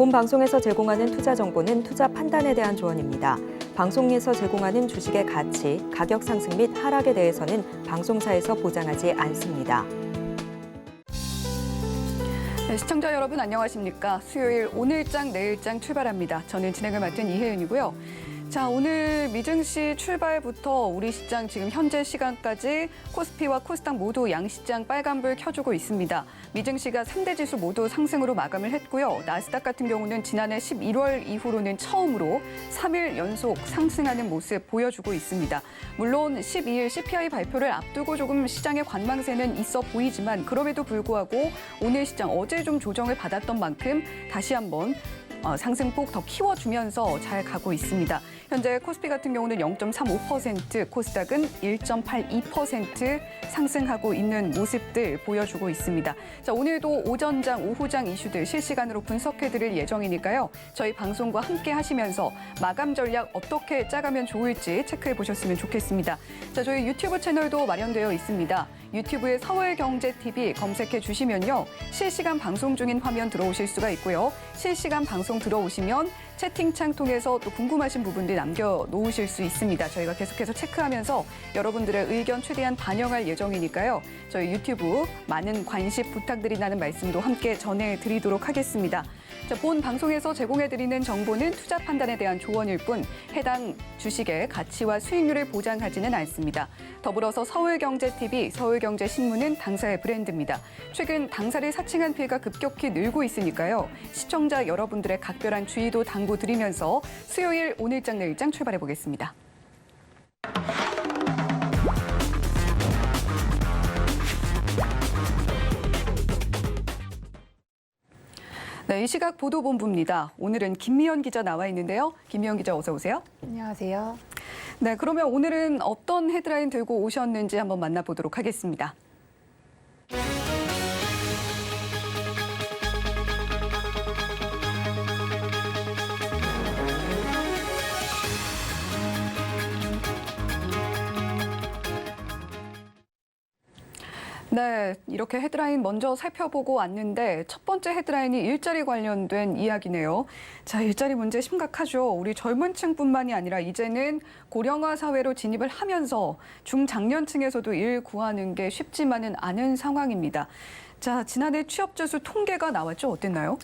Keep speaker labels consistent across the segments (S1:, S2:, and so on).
S1: 본 방송에서 제공하는 투자 정보는 투자 판단에 대한 조언입니다. 방송에서 제공하는 주식의 가치, 가격 상승 및 하락에 대해서는 방송사에서 보장하지 않습니다.
S2: 네, 시청자 여러분 안녕하십니까? 수요일 오늘장 내일장 출발합니다. 저는 진행을 맡은 이혜은이고요. 자, 오늘 미증시 출발부터 우리 시장 지금 현재 시간까지 코스피와 코스닥 모두 양시장 빨간불 켜주고 있습니다. 미증시가 3대 지수 모두 상승으로 마감을 했고요. 나스닥 같은 경우는 지난해 11월 이후로는 처음으로 3일 연속 상승하는 모습 보여주고 있습니다. 물론 12일 CPI 발표를 앞두고 조금 시장의 관망세는 있어 보이지만 그럼에도 불구하고 오늘 시장 어제 좀 조정을 받았던 만큼 다시 한번 상승폭 더 키워주면서 잘 가고 있습니다. 현재 코스피 같은 경우는 0.35%, 코스닥은 1.82% 상승하고 있는 모습들 보여주고 있습니다. 자, 오늘도 오전장, 오후장 이슈들 실시간으로 분석해드릴 예정이니까요. 저희 방송과 함께 하시면서 마감 전략 어떻게 짜가면 좋을지 체크해 보셨으면 좋겠습니다. 자, 저희 유튜브 채널도 마련되어 있습니다. 유튜브에 서울경제TV 검색해 주시면요. 실시간 방송 중인 화면 들어오실 수가 있고요. 실시간 방송 들어오시면 채팅창 통해서 또 궁금하신 부분들 남겨놓으실 수 있습니다. 저희가 계속해서 체크하면서 여러분들의 의견 최대한 반영할 예정이니까요. 저희 유튜브 많은 관심 부탁드린다는 말씀도 함께 전해드리도록 하겠습니다. 자, 본 방송에서 제공해드리는 정보는 투자 판단에 대한 조언일 뿐 해당 주식의 가치와 수익률을 보장하지는 않습니다. 더불어서 서울경제TV, 서울경제신문은 당사의 브랜드입니다. 최근 당사를 사칭한 피해가 급격히 늘고 있으니까요. 시청자 여러분들의 각별한 주의도 당부드리면서 수요일 오늘장 내일장 출발해 보겠습니다. 네, 이 시각 보도본부입니다. 오늘은 김미연 기자 나와 있는데요. 김미연 기자 어서 오세요.
S3: 안녕하세요.
S2: 네, 그러면 오늘은 어떤 헤드라인 들고 오셨는지 한번 만나보도록 하겠습니다. 네, 이렇게 헤드라인 먼저 살펴보고 왔는데 첫 번째 헤드라인이 일자리 관련된 이야기네요. 자, 일자리 문제 심각하죠. 우리 젊은 층뿐만이 아니라 이제는 고령화 사회로 진입을 하면서 중장년층에서도 일 구하는 게 쉽지만은 않은 상황입니다. 자, 지난해 취업자 수 통계가 나왔죠. 어땠나요?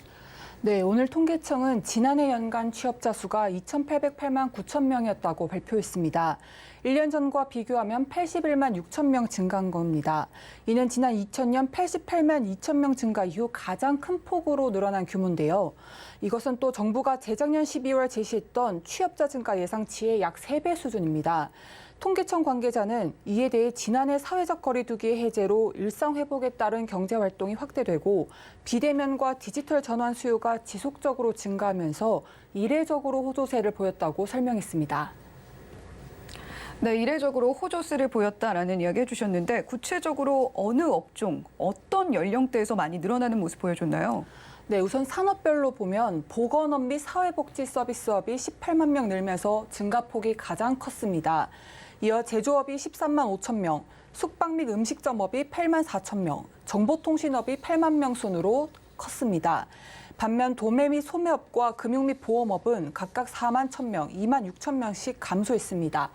S3: 네, 오늘 통계청은 지난해 연간 취업자 수가 2,808만 9천 명이었다고 발표했습니다. 1년 전과 비교하면 81만 6천 명 증가한 겁니다. 이는 지난 2000년 88만 2천 명 증가 이후 가장 큰 폭으로 늘어난 규모인데요. 이것은 또 정부가 재작년 12월 제시했던 취업자 증가 예상치의 약 3배 수준입니다. 통계청 관계자는 이에 대해 지난해 사회적 거리두기 해제로 일상 회복에 따른 경제 활동이 확대되고 비대면과 디지털 전환 수요가 지속적으로 증가하면서 이례적으로 호조세를 보였다고 설명했습니다.
S2: 네, 이례적으로 호조세를 보였다라는 이야기 해주셨는데 구체적으로 어느 업종, 어떤 연령대에서 많이 늘어나는 모습 보여줬나요?
S3: 네, 우선 산업별로 보면 보건업 및 사회복지 서비스업이 18만 명 늘면서 증가폭이 가장 컸습니다. 이어 제조업이 13만 5천 명, 숙박 및 음식점업이 8만 4천 명, 정보통신업이 8만 명 순으로 컸습니다. 반면 도매 및 소매업과 금융 및 보험업은 각각 4만 1천 명, 2만 6천 명씩 감소했습니다.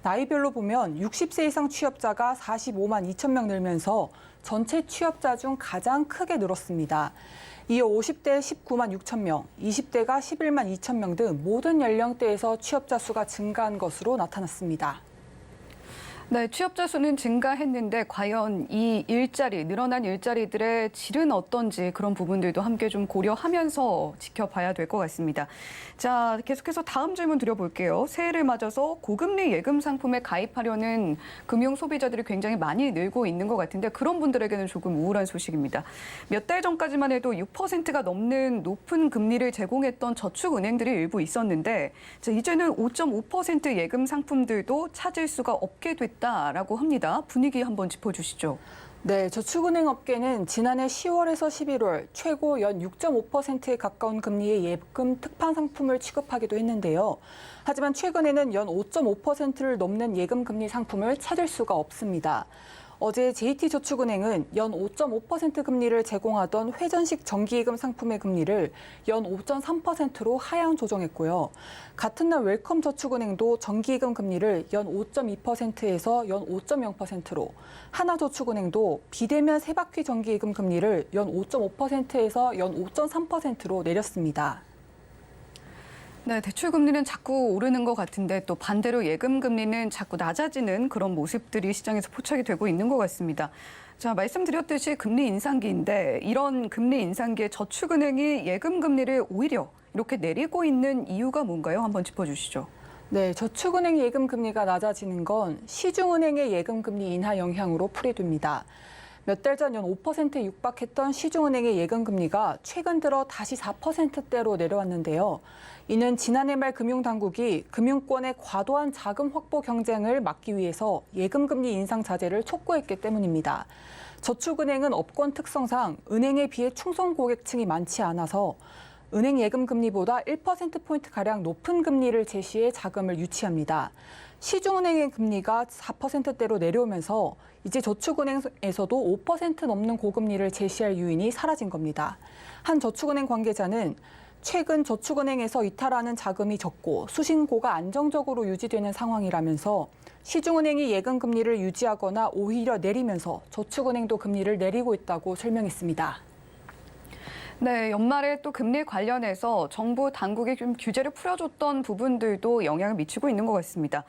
S3: 나이별로 보면 60세 이상 취업자가 45만 2천 명 늘면서 전체 취업자 중 가장 크게 늘었습니다. 이어 50대 19만 6천 명, 20대가 11만 2천 명 등 모든 연령대에서 취업자 수가 증가한 것으로 나타났습니다.
S2: 네, 취업자 수는 증가했는데 과연 이 일자리, 늘어난 일자리들의 질은 어떤지 그런 부분들도 함께 좀 고려하면서 지켜봐야 될 것 같습니다. 자, 계속해서 다음 질문 드려볼게요. 새해를 맞아서 고금리 예금 상품에 가입하려는 금융 소비자들이 굉장히 많이 늘고 있는 것 같은데 그런 분들에게는 조금 우울한 소식입니다. 몇 달 전까지만 해도 6%가 넘는 높은 금리를 제공했던 저축은행들이 일부 있었는데 자, 이제는 5.5% 예금 상품들도 찾을 수가 없게 됐다라고 합니다. 분위기 한번 짚어주시죠.
S3: 네, 저축은행 업계는 지난해 10월에서 11월 최고 연 6.5%에 가까운 금리의 예금 특판 상품을 취급하기도 했는데요. 하지만 최근에는 연 5.5%를 넘는 예금 금리 상품을 찾을 수가 없습니다. 어제 JT저축은행은 연 5.5% 금리를 제공하던 회전식 정기예금 상품의 금리를 연 5.3%로 하향 조정했고요. 같은 날 웰컴저축은행도 정기예금 금리를 연 5.2%에서 연 5.0%로, 하나저축은행도 비대면 세바퀴 정기예금 금리를 연 5.5%에서 연 5.3%로 내렸습니다.
S2: 네, 대출 금리는 자꾸 오르는 것 같은데 또 반대로 예금 금리는 자꾸 낮아지는 그런 모습들이 시장에서 포착이 되고 있는 것 같습니다. 자, 말씀드렸듯이 금리 인상기인데 이런 금리 인상기에 저축은행이 예금 금리를 오히려 이렇게 내리고 있는 이유가 뭔가요? 한번 짚어주시죠.
S3: 네, 저축은행 예금 금리가 낮아지는 건 시중은행의 예금 금리 인하 영향으로 풀이됩니다. 몇 달 전 연 5%에 육박했던 시중은행의 예금 금리가 최근 들어 다시 4%대로 내려왔는데요. 이는 지난해 말 금융당국이 금융권의 과도한 자금 확보 경쟁을 막기 위해서 예금 금리 인상 자제를 촉구했기 때문입니다. 저축은행은 업권 특성상 은행에 비해 충성 고객층이 많지 않아서 은행 예금 금리보다 1%포인트가량 높은 금리를 제시해 자금을 유치합니다. 시중은행의 금리가 4%대로 내려오면서 이제 저축은행에서도 5% 넘는 고금리를 제시할 요인이 사라진 겁니다. 한 저축은행 관계자는 최근 저축은행에서 이탈하는 자금이 적고 수신고가 안정적으로 유지되는 상황이라면서 시중은행이 예금 금리를 유지하거나 오히려 내리면서 저축은행도 금리를 내리고 있다고 설명했습니다.
S2: 네, 연말에 또 금리 관련해서 정부 당국이 좀 규제를 풀어줬던 부분들도 영향을 미치고 있는 것 같습니다.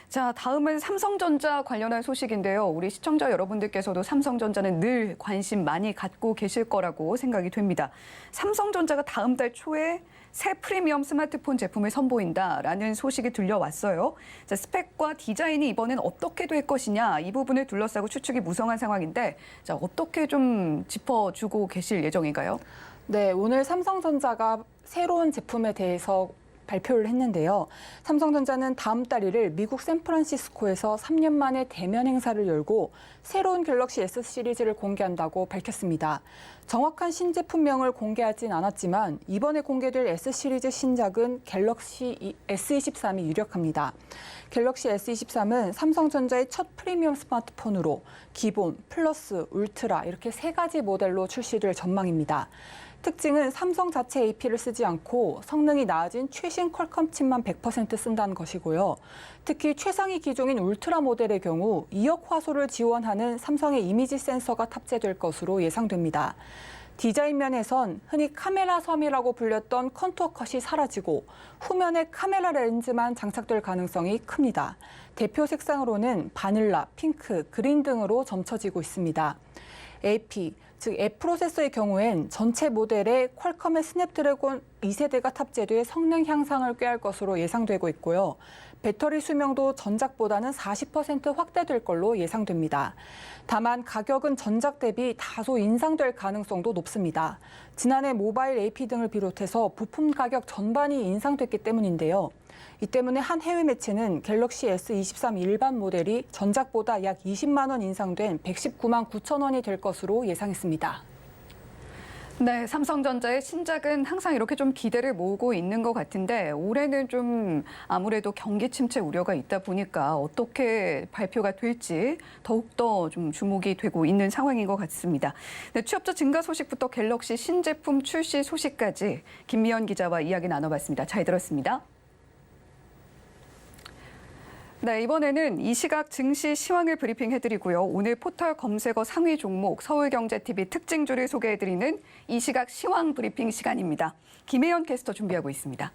S2: 자, 다음은 삼성전자 관련한 소식인데요. 우리 시청자 여러분들께서도 삼성전자는 늘 관심 많이 갖고 계실 거라고 생각이 됩니다. 삼성전자가 다음 달 초에 새 프리미엄 스마트폰 제품을 선보인다라는 소식이 들려왔어요. 자, 스펙과 디자인이 이번엔 어떻게 될 것이냐, 이 부분을 둘러싸고 추측이 무성한 상황인데, 자, 어떻게 좀 짚어주고 계실 예정인가요?
S3: 네, 오늘 삼성전자가 새로운 제품에 대해서 발표를 했는데요. 삼성전자는 다음 달 1일 미국 샌프란시스코에서 3년 만에 대면 행사를 열고 새로운 갤럭시 S 시리즈를 공개한다고 밝혔습니다. 정확한 신제품명을 공개하진 않았지만 이번에 공개될 S 시리즈 신작은 갤럭시 S23이 유력합니다. 갤럭시 S23은 삼성전자의 첫 프리미엄 스마트폰으로 기본, 플러스, 울트라 이렇게 세 가지 모델로 출시될 전망입니다. 특징은 삼성 자체 AP를 쓰지 않고 성능이 나아진 최신 퀄컴 칩만 100% 쓴다는 것이고요. 특히 최상위 기종인 울트라 모델의 경우 2억 화소를 지원하는 삼성의 이미지 센서가 탑재될 것으로 예상됩니다. 디자인 면에선 흔히 카메라 섬이라고 불렸던 컨투어 컷이 사라지고 후면에 카메라 렌즈만 장착될 가능성이 큽니다. 대표 색상으로는 바닐라, 핑크, 그린 등으로 점쳐지고 있습니다. AP, 즉 앱 프로세서의 경우엔 전체 모델에 퀄컴의 스냅드래곤 2세대가 탑재돼 성능 향상을 꾀할 것으로 예상되고 있고요. 배터리 수명도 전작보다는 40% 확대될 걸로 예상됩니다. 다만 가격은 전작 대비 다소 인상될 가능성도 높습니다. 지난해 모바일 AP 등을 비롯해서 부품 가격 전반이 인상됐기 때문인데요. 이 때문에 한 해외 매체는 갤럭시 S23 일반 모델이 전작보다 약 20만 원 인상된 119만 9천 원이 될 것으로 예상했습니다.
S2: 네, 삼성전자의 신작은 항상 이렇게 좀 기대를 모으고 있는 것 같은데 올해는 좀 아무래도 경기 침체 우려가 있다 보니까 어떻게 발표가 될지 더욱더 좀 주목이 되고 있는 상황인 것 같습니다. 네, 취업자 증가 소식부터 갤럭시 신제품 출시 소식까지 김미연 기자와 이야기 나눠봤습니다. 잘 들었습니다. 네, 이번에는 이 시각 증시 시황을 브리핑해드리고요. 오늘 포털 검색어 상위 종목 서울경제TV 특징주를 소개해드리는 이 시각 시황 브리핑 시간입니다. 김혜연 캐스터 준비하고 있습니다.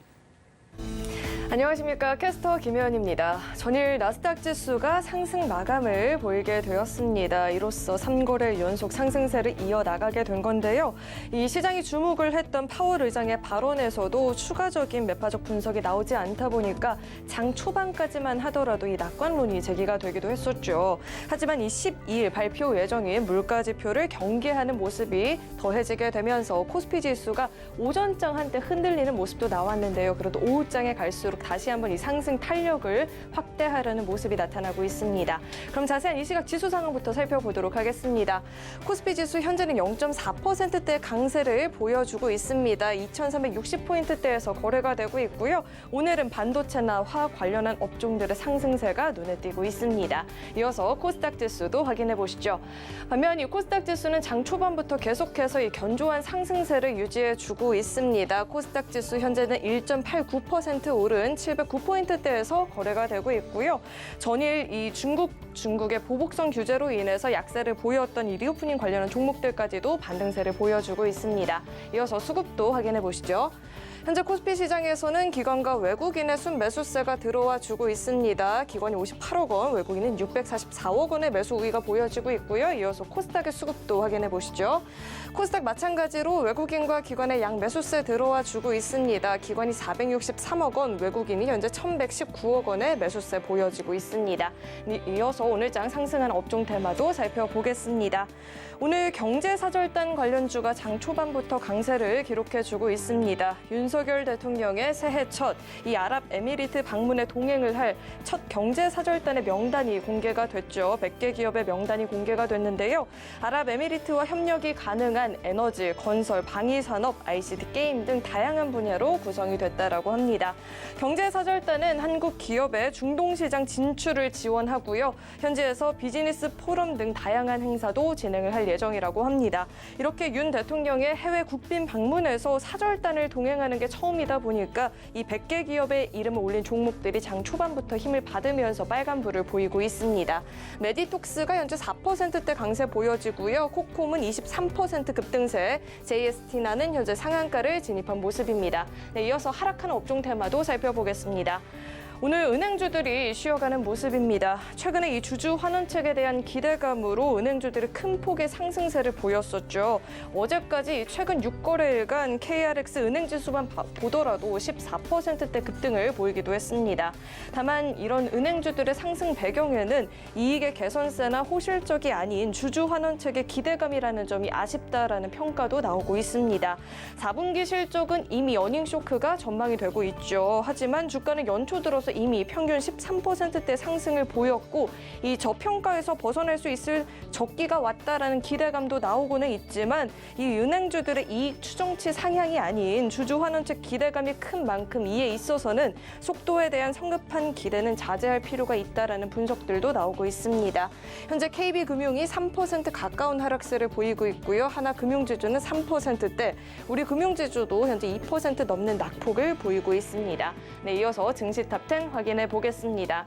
S4: 안녕하십니까. 캐스터 김혜연입니다. 전일 나스닥 지수가 상승 마감을 보이게 되었습니다. 이로써 3거래일 연속 상승세를 이어나가게 된 건데요. 이 시장이 주목을 했던 파월 의장의 발언에서도 추가적인 매파적 분석이 나오지 않다 보니까 장 초반까지만 하더라도 이 낙관론이 제기가 되기도 했었죠. 하지만 이 12일 발표 예정인 물가지표를 경계하는 모습이 더해지게 되면서 코스피 지수가 오전장 한때 흔들리는 모습도 나왔는데요. 그래도 오후장에 갈수록 되도록 다시 한번 이 상승 탄력을 확대하려는 모습이 나타나고 있습니다. 그럼 자세한 이 시각 지수 상황부터 살펴보도록 하겠습니다. 코스피 지수 현재는 0.4%대 강세를 보여주고 있습니다. 2,360포인트대에서 거래가 되고 있고요. 오늘은 반도체나 화학 관련한 업종들의 상승세가 눈에 띄고 있습니다. 이어서 코스닥 지수도 확인해 보시죠. 반면 이 코스닥 지수는 장 초반부터 계속해서 이 견조한 상승세를 유지해주고 있습니다. 코스닥 지수 현재는 1.89% 오른 709포인트대에서 거래가 되고 있고요. 전일 이 중국의 보복성 규제로 인해서 약세를 보였던 이 리오프닝 관련한 종목들까지도 반등세를 보여주고 있습니다. 이어서 수급도 확인해 보시죠. 현재 코스피 시장에서는 기관과 외국인의 순매수세가 들어와 주고 있습니다. 기관이 58억 원, 외국인은 644억 원의 매수 우위가 보여지고 있고요. 이어서 코스닥의 수급도 확인해 보시죠. 코스닥 마찬가지로 외국인과 기관의 양 매수세 들어와 주고 있습니다. 기관이 463억 원, 외국인이 현재 1,119억 원의 매수세 보여지고 있습니다. 이어서 오늘장 상승한 업종 테마도 살펴보겠습니다. 오늘 경제사절단 관련주가 장 초반부터 강세를 기록해주고 있습니다. 윤석열 대통령의 새해 첫 이 아랍에미리트 방문에 동행을 할 첫 경제사절단의 명단이 공개가 됐죠. 100개 기업의 명단이 공개가 됐는데요. 아랍에미리트와 협력이 가능한 에너지, 건설, 방위산업, ICT, 게임 등 다양한 분야로 구성이 됐다라고 합니다. 경제사절단은 한국 기업의 중동시장 진출을 지원하고요. 현지에서 비즈니스 포럼 등 다양한 행사도 진행을 할 예정이라고 합니다. 이렇게 윤 대통령의 해외 국빈 방문에서 사절단을 동행하는 게 처음이다 보니까 이 100개 기업의 이름을 올린 종목들이 장 초반부터 힘을 받으면서 빨간불을 보이고 있습니다. 메디톡스가 현재 4%대 강세 보여지고요. 코콤은 23% 급등세, JST나는 현재 상한가를 진입한 모습입니다. 네, 이어서 하락하는 업종 테마도 살펴보겠습니다. 오늘 은행주들이 쉬어가는 모습입니다. 최근에 이 주주 환원책에 대한 기대감으로 은행주들이 큰 폭의 상승세를 보였었죠. 어제까지 최근 6거래일간 KRX 은행지수만 보더라도 14%대 급등을 보이기도 했습니다. 다만 이런 은행주들의 상승 배경에는 이익의 개선세나 호실적이 아닌 주주 환원책의 기대감이라는 점이 아쉽다라는 평가도 나오고 있습니다. 4분기 실적은 이미 어닝쇼크가 전망이 되고 있죠. 하지만 주가는 연초 들어서 이미 평균 13%대 상승을 보였고 이 저평가에서 벗어날 수 있을 적기가 왔다라는 기대감도 나오고는 있지만 이 은행주들의 이익 추정치 상향이 아닌 주주 환원책 기대감이 큰 만큼 이에 있어서는 속도에 대한 성급한 기대는 자제할 필요가 있다라는 분석들도 나오고 있습니다. 현재 KB금융이 3% 가까운 하락세를 보이고 있고요. 하나금융지주는 3%대, 우리 금융지주도 현재 2% 넘는 낙폭을 보이고 있습니다. 네, 이어서 증시탑10 확인해 보겠습니다.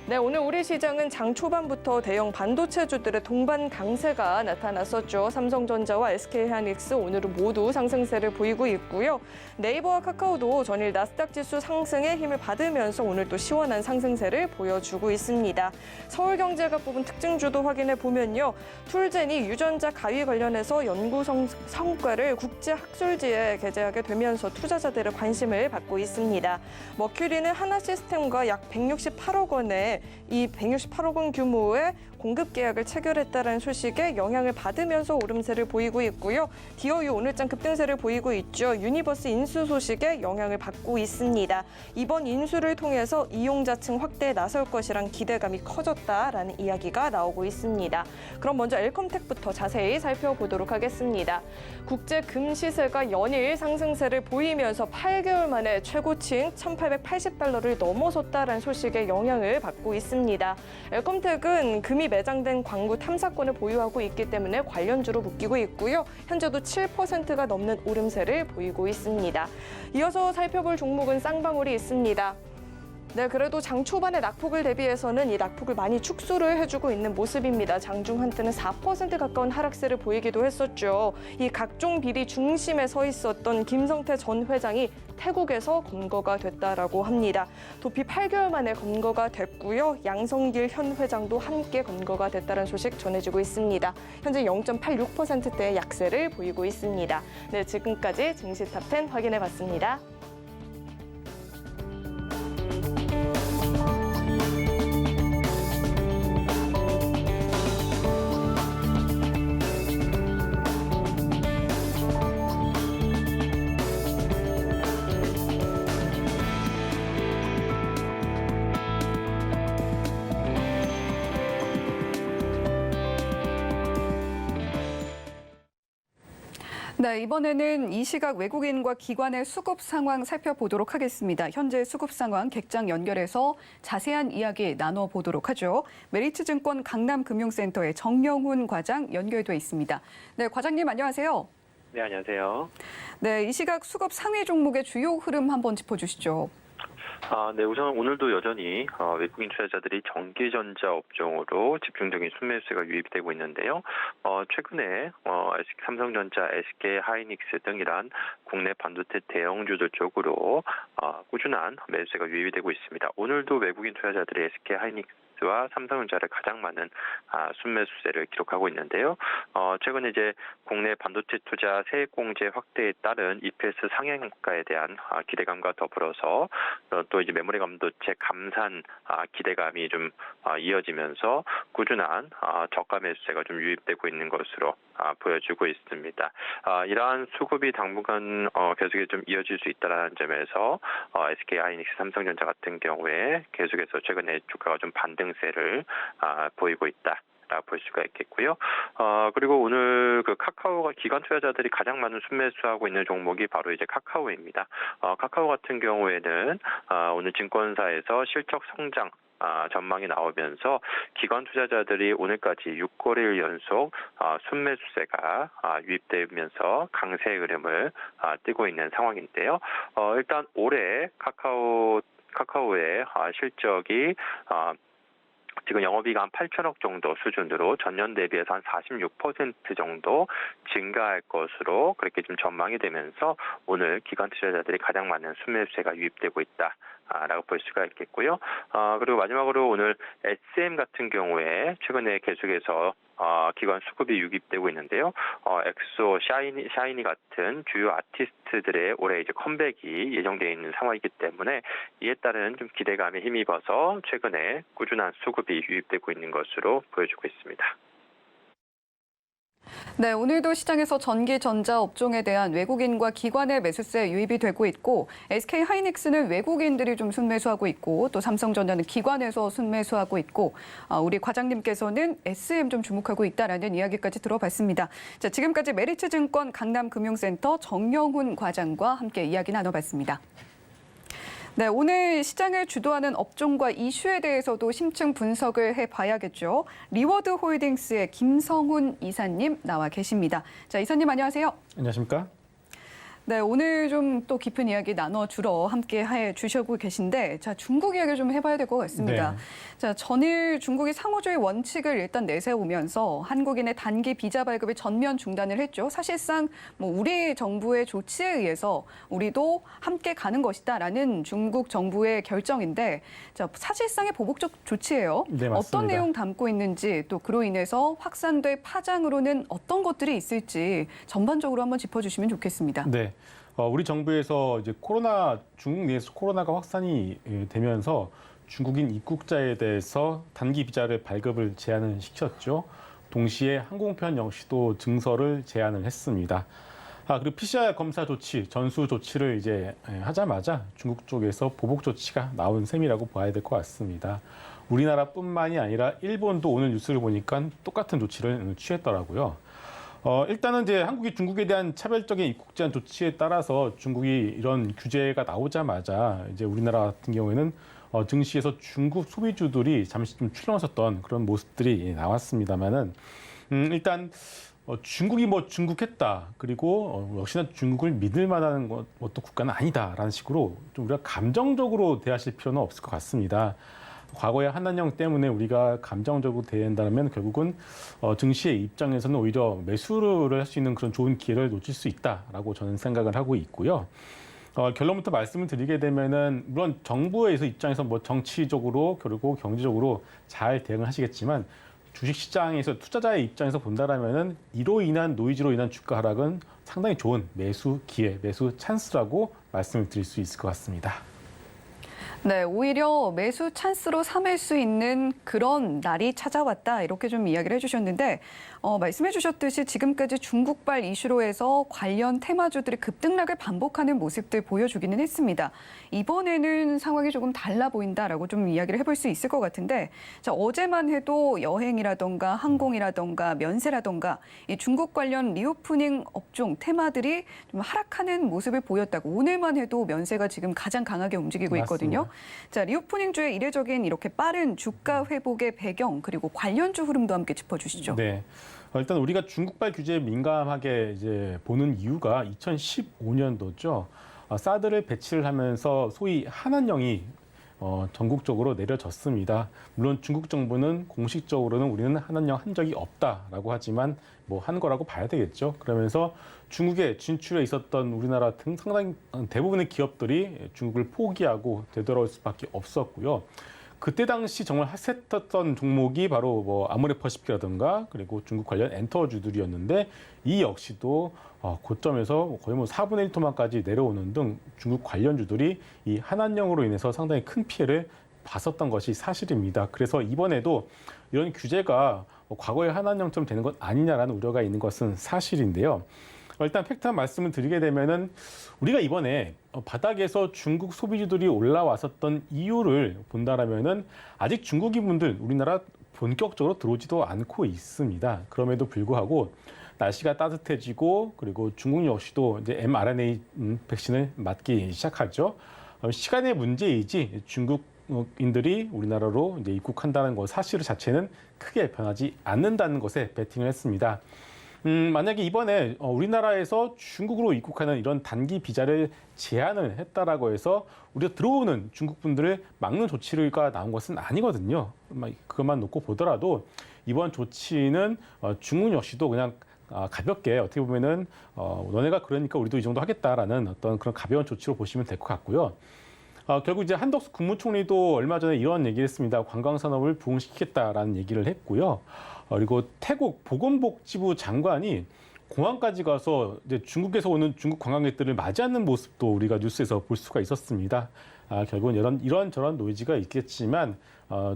S4: 네, 오늘 우리 시장은 장 초반부터 대형 반도체주들의 동반 강세가 나타났었죠. 삼성전자와 SK하이닉스 오늘은 모두 상승세를 보이고 있고요. 네이버와 카카오도 전일 나스닥 지수 상승에 힘을 받으면서 오늘 또 시원한 상승세를 보여주고 있습니다. 서울경제가 뽑은 특징주도 확인해 보면요. 툴젠이 유전자 가위 관련해서 연구 성과를 국제학술지에 게재하게 되면서 투자자들의 관심을 받고 있습니다. 머큐리는 하나시스템과 약 168억 원의 이 168억 원 규모의 공급 계약을 체결했다는 소식에 영향을 받으면서 오름세를 보이고 있고요. 디어유 오늘장 급등세를 보이고 있죠. 유니버스 인수 소식에 영향을 받고 있습니다. 이번 인수를 통해서 이용자층 확대에 나설 것이란 기대감이 커졌다라는 이야기가 나오고 있습니다. 그럼 먼저 엘컴텍부터 자세히 살펴보도록 하겠습니다. 국제 금 시세가 연일 상승세를 보이면서 8개월 만에 최고치인 1,880달러를 넘어섰다라는 소식에 영향을 받고 있습니다. 엘컴텍은 금이 매장된 광구 탐사권을 보유하고 있기 때문에 관련주로 묶이고 있고요. 현재도 7%가 넘는 오름세를 보이고 있습니다. 이어서 살펴볼 종목은 쌍방울이 있습니다. 네, 그래도 장 초반의 낙폭을 대비해서는 이 낙폭을 많이 축소를 해주고 있는 모습입니다. 장중 한때는 4% 가까운 하락세를 보이기도 했었죠. 이 각종 비리 중심에 서 있었던 김성태 전 회장이 태국에서 검거가 됐다라고 합니다. 도피 8개월 만에 검거가 됐고요. 양성길 현 회장도 함께 검거가 됐다는 소식 전해지고 있습니다. 현재 0.86%대의 약세를 보이고 있습니다. 네, 지금까지 증시탑10 확인해봤습니다.
S2: 네, 이번에는 이 시각 외국인과 기관의 수급 상황 살펴보도록 하겠습니다. 현재 수급 상황 객장 연결해서 자세한 이야기 나눠보도록 하죠. 메리츠증권 강남금융센터의 정명훈 과장 연결돼 있습니다. 네, 과장님 안녕하세요.
S5: 네, 안녕하세요.
S2: 네, 이 시각 수급 상위 종목의 주요 흐름 한번 짚어주시죠.
S5: 네, 우선 오늘도 여전히 외국인 투자자들이 전기전자 업종으로 집중적인 순매수가 유입이 되고 있는데요. 최근에 삼성전자, SK 하이닉스 등 이러한 국내 반도체 대형주들 쪽으로 꾸준한 매수세가 유입이 되고 있습니다. 오늘도 외국인 투자자들이 SK 하이닉스와 삼성전자를 가장 많은 순매수세를 기록하고 있는데요. 최근에 이제 국내 반도체 투자 세액공제 확대에 따른 EPS 상향가에 대한 기대감과 더불어서 또 이제 메모리 반도체 감산 기대감이 좀 이어지면서 꾸준한 저가 매수세가 좀 유입되고 있는 것으로 보여주고 있습니다. 이러한 수급이 당분간 계속해서 좀 이어질 수 있다는 점에서 SK 하이닉스, 삼성전자 같은 경우에 계속해서 최근에 주가가 좀 반등세를 보이고 있다. 볼 수가 있겠고요. 그리고 오늘 그 카카오가 기관 투자자들이 가장 많은 순매수하고 있는 종목이 바로 이제 카카오입니다. 카카오 같은 경우에는 오늘 증권사에서 실적 성장 전망이 나오면서 기관 투자자들이 오늘까지 6거래일 연속 순매수세가 유입되면서 강세 흐름을 띠고 있는 상황인데요. 일단 올해 카카오의 실적이 지금 영업이익 한 8천억 정도 수준으로 전년 대비해서 한 46% 정도 증가할 것으로 그렇게 좀 전망이 되면서 오늘 기관 투자자들이 가장 많은 순매수세가 유입되고 있다라고 볼 수가 있겠고요. 그리고 마지막으로 오늘 SM 같은 경우에 최근에 계속해서 기관 수급이 유입되고 있는데요. 엑소, 샤이니 같은 주요 아티스트들의 올해 이제 컴백이 예정되어 있는 상황이기 때문에 이에 따른 좀 기대감에 힘입어서 최근에 꾸준한 수급이 유입되고 있는 것으로 보여주고 있습니다.
S2: 네, 오늘도 시장에서 전기 전자 업종에 대한 외국인과 기관의 매수세 유입이 되고 있고 SK 하이닉스는 외국인들이 좀 순매수하고 있고 또 삼성전자는 기관에서 순매수하고 있고 우리 과장님께서는 SM 좀 주목하고 있다라는 이야기까지 들어봤습니다. 자, 지금까지 메리츠증권 강남금융센터 정명훈 과장과 함께 이야기 나눠봤습니다. 네, 오늘 시장을 주도하는 업종과 이슈에 대해서도 심층 분석을 해봐야겠죠. 리워드 홀딩스의 김성훈 이사님 나와 계십니다. 자, 이사님 안녕하세요.
S6: 안녕하십니까?
S2: 네, 오늘 좀 또 깊은 이야기 나눠주러 함께 해주시고 계신데, 자, 중국 이야기를 좀 해봐야 될 것 같습니다.
S6: 네.
S2: 자, 전일 중국이 상호주의 원칙을 일단 내세우면서 한국인의 단기 비자 발급을 전면 중단을 했죠. 사실상 뭐 우리 정부의 조치에 의해서 우리도 함께 가는 것이다라는 중국 정부의 결정인데, 자, 사실상의 보복적 조치예요.
S6: 네, 맞습니다.
S2: 어떤 내용 담고 있는지 또 그로 인해서 확산될 파장으로는 어떤 것들이 있을지 전반적으로 한번 짚어주시면 좋겠습니다.
S6: 네. 우리 정부에서 이제 중국 내에서 코로나가 확산이 되면서 중국인 입국자에 대해서 단기 비자를 발급을 제한을 시켰죠. 동시에 항공편 역시도 증서를 제한을 했습니다. 그리고 PCR 검사 조치, 전수 조치를 이제 하자마자 중국 쪽에서 보복 조치가 나온 셈이라고 봐야 될 것 같습니다. 우리나라뿐만이 아니라 일본도 오늘 뉴스를 보니까 똑같은 조치를 취했더라고요. 일단은 이제 한국이 중국에 대한 차별적인 입국 제한 조치에 따라서 중국이 이런 규제가 나오자마자 이제 우리나라 같은 경우에는 증시에서 중국 소비주들이 잠시 좀 출렁섰던 그런 모습들이 나왔습니다만은 일단 중국이 뭐 중국했다 그리고 역시나 중국을 믿을 만한 어떤 국가는 아니다라는 식으로 좀 우리가 감정적으로 대하실 필요는 없을 것 같습니다. 과거의 한한령 때문에 우리가 감정적으로 대한다면 결국은 증시의 입장에서는 오히려 매수를 할 수 있는 그런 좋은 기회를 놓칠 수 있다라고 저는 생각을 하고 있고요. 결론부터 말씀을 드리게 되면은 물론 정부에서 입장에서 뭐 정치적으로 그리고 경제적으로 잘 대응을 하시겠지만 주식시장에서 투자자의 입장에서 본다라면은 이로 인한 노이즈로 인한 주가 하락은 상당히 좋은 매수 기회, 매수 찬스라고 말씀을 드릴 수 있을 것 같습니다.
S2: 네, 오히려 매수 찬스로 삼을 수 있는 그런 날이 찾아왔다 이렇게 좀 이야기를 해주셨는데 말씀해 주셨듯이 지금까지 중국발 이슈로 해서 관련 테마주들이 급등락을 반복하는 모습들 보여주기는 했습니다. 이번에는 상황이 조금 달라 보인다라고 좀 이야기를 해볼 수 있을 것 같은데 자, 어제만 해도 여행이라던가 항공이라던가 면세라던가 이 중국 관련 리오프닝 업종 테마들이 좀 하락하는 모습을 보였다고 오늘만 해도 면세가 지금 가장 강하게 움직이고 있거든요. 자, 리오프닝주의 이례적인 이렇게 빠른 주가 회복의 배경 그리고 관련주 흐름도 함께 짚어주시죠.
S6: 네. 일단 우리가 중국발 규제에 민감하게 이제 보는 이유가 2015년도죠. 사드를 배치를 하면서 소위 한한령이 전국적으로 내려졌습니다. 물론 중국 정부는 공식적으로는 우리는 한한령 한 적이 없다라고 하지만 뭐 한 거라고 봐야 되겠죠. 그러면서 중국에 진출해 있었던 우리나라 등 상당히 대부분의 기업들이 중국을 포기하고 되돌아올 수밖에 없었고요. 그때 당시 정말 핫했던 종목이 바로 뭐 아모레퍼시픽이라든가 그리고 중국 관련 엔터주들이었는데 이 역시도 고점에서 거의 뭐 4분의 1토막까지 내려오는 등 중국 관련주들이 이 한한령으로 인해서 상당히 큰 피해를 봤었던 것이 사실입니다. 그래서 이번에도 이런 규제가 과거의 한한령처럼 되는 것 아니냐라는 우려가 있는 것은 사실인데요. 일단 팩트 한 말씀을 드리게 되면은 우리가 이번에 바닥에서 중국 소비주들이 올라왔었던 이유를 본다라면은 아직 중국인분들 우리나라 본격적으로 들어오지도 않고 있습니다. 그럼에도 불구하고 날씨가 따뜻해지고 그리고 중국 역시도 이제 mRNA 백신을 맞기 시작하죠. 시간의 문제이지 중국인들이 우리나라로 이제 입국한다는 것 사실 자체는 크게 변하지 않는다는 것에 베팅을 했습니다. 만약에 이번에 우리나라에서 중국으로 입국하는 이런 단기 비자를 제한을 했다라고 해서 우리가 들어오는 중국 분들을 막는 조치가 나온 것은 아니거든요. 그것만 놓고 보더라도 이번 조치는 중국 역시도 그냥 가볍게 어떻게 보면은 너네가 그러니까 우리도 이 정도 하겠다라는 어떤 그런 가벼운 조치로 보시면 될 것 같고요. 결국 이제 한덕수 국무총리도 얼마 전에 이런 얘기를 했습니다. 관광산업을 부흥시키겠다라는 얘기를 했고요. 그리고 태국 보건복지부 장관이 공항까지 가서 이제 중국에서 오는 중국 관광객들을 맞이하는 모습도 우리가 뉴스에서 볼 수가 있었습니다. 결국은 이런저런 노이즈가 있겠지만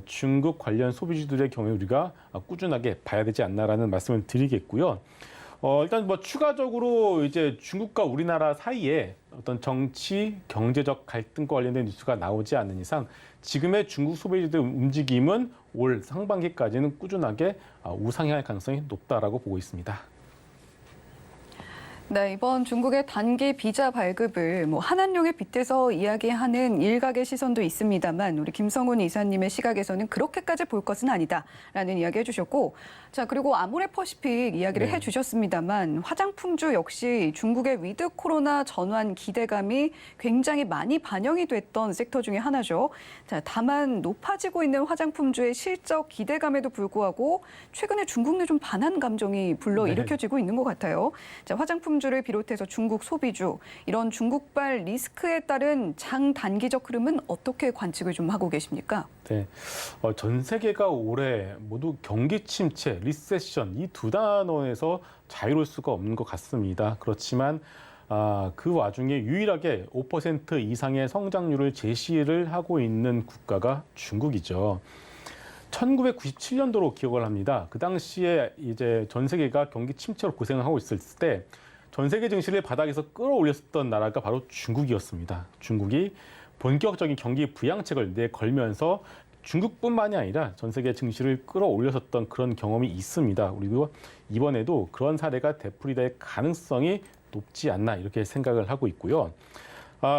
S6: 중국 관련 소비주들의 경우에 우리가 꾸준하게 봐야 되지 않나라는 말씀을 드리겠고요. 일단 뭐 추가적으로 이제 중국과 우리나라 사이에 어떤 정치, 경제적 갈등과 관련된 뉴스가 나오지 않는 이상 지금의 중국 소비주들 움직임은 올 상반기까지는 꾸준하게 우상향할 가능성이 높다라고 보고 있습니다.
S2: 네, 이번 중국의 단기 비자 발급을 한한령에 빗대서 이야기하는 일각의 시선도 있습니다만 우리 김성훈 이사님의 시각에서는 그렇게까지 볼 것은 아니다라는 이야기 해주셨고 자 그리고 아모레퍼시픽 이야기를 해주셨습니다만 화장품주 역시 중국의 위드 코로나 전환 기대감이 굉장히 많이 반영이 됐던 섹터 중에 하나죠. 자 다만 높아지고 있는 화장품주의 실적 기대감에도 불구하고 최근에 중국 내 좀 반한 감정이 불러일으켜지고 있는 것 같아요. 자 화장품 주를 비롯해서 중국 소비주 이런 중국발 리스크에 따른 장단기적 흐름은 어떻게 관측을 좀 하고 계십니까?
S6: 네, 전 세계가 올해 모두 경기 침체, 리세션 이 두 단어에서 자유로울 수가 없는 것 같습니다. 그렇지만 그 와중에 유일하게 5% 이상의 성장률을 제시를 하고 있는 국가가 중국이죠. 1997년도로 기억을 합니다. 그 당시에 이제 전 세계가 경기 침체로 고생을 하고 있을 때 전 세계 증시를 바닥에서 끌어올렸었던 나라가 바로 중국이었습니다. 중국이 본격적인 경기 부양책을 내걸면서 중국뿐만이 아니라 전 세계 증시를 끌어올렸었던 그런 경험이 있습니다. 그리고 이번에도 그런 사례가 되풀이될 가능성이 높지 않나 이렇게 생각을 하고 있고요.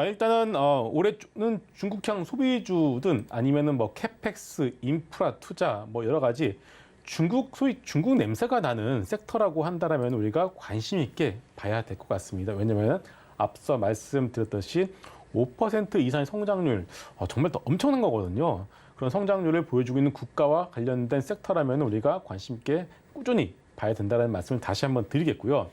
S6: 일단은 올해는 중국향 소비주든 아니면은 뭐 캐펙스, 인프라 투자 뭐 여러 가지 소위 중국 냄새가 나는 섹터라고 한다라면 우리가 관심 있게 봐야 될 것 같습니다. 왜냐하면 앞서 말씀드렸듯이 5% 이상의 성장률 정말 더 엄청난 거거든요. 그런 성장률을 보여주고 있는 국가와 관련된 섹터라면 우리가 관심 있게 꾸준히 봐야 된다는 말씀을 다시 한번 드리겠고요.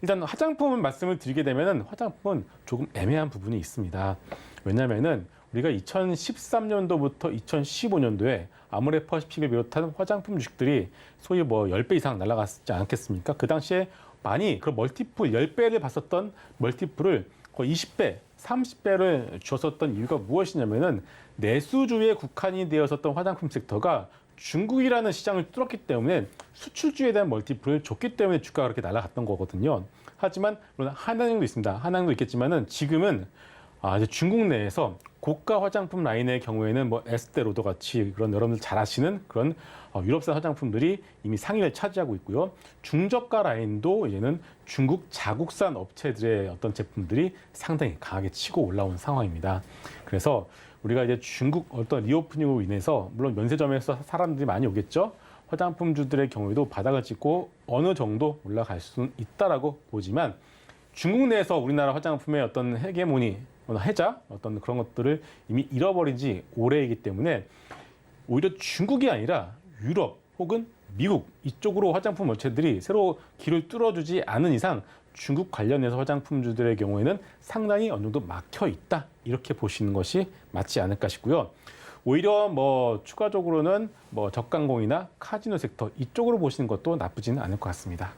S6: 일단 화장품은 말씀을 드리게 되면 화장품은 조금 애매한 부분이 있습니다. 왜냐하면은 우리가 2013년도부터 2015년도에 아모레퍼시픽을 비롯한 화장품 주식들이 소위 뭐 10배 이상 날아갔지 않겠습니까? 그 당시에 많이 그 멀티플 10배를 봤었던 멀티플을 거의 20배, 30배를 줄었었던 이유가 무엇이냐면은 내수주에 국한이 되었었던 화장품 섹터가 중국이라는 시장을 뚫었기 때문에 수출주에 대한 멀티플을 줬기 때문에 주가가 그렇게 날아갔던 거거든요. 하지만 물론 한양도 있습니다. 한양도 있겠지만은 지금은 이제 중국 내에서 고가 화장품 라인의 경우에는 뭐 에스테 로더 같이 그런 여러분들 잘 아시는 그런 유럽산 화장품들이 이미 상위를 차지하고 있고요. 중저가 라인도 이제는 중국 자국산 업체들의 어떤 제품들이 상당히 강하게 치고 올라온 상황입니다. 그래서 우리가 이제 중국 어떤 리오프닝으로 인해서 물론 면세점에서 사람들이 많이 오겠죠. 화장품주들의 경우에도 바닥을 찍고 어느 정도 올라갈 수는 있다라고 보지만 중국 내에서 우리나라 화장품의 어떤 헤게모니, 해자 어떤 그런 것들을 이미 잃어버린 지 오래이기 때문에 오히려 중국이 아니라 유럽 혹은 미국 이쪽으로 화장품 업체들이 새로 길을 뚫어주지 않은 이상 중국 관련해서 화장품주들의 경우에는 상당히 어느 정도 막혀 있다 이렇게 보시는 것이 맞지 않을까 싶고요. 오히려 뭐 추가적으로는 뭐 저가항공이나 카지노 섹터 이쪽으로 보시는 것도 나쁘지는 않을 것 같습니다.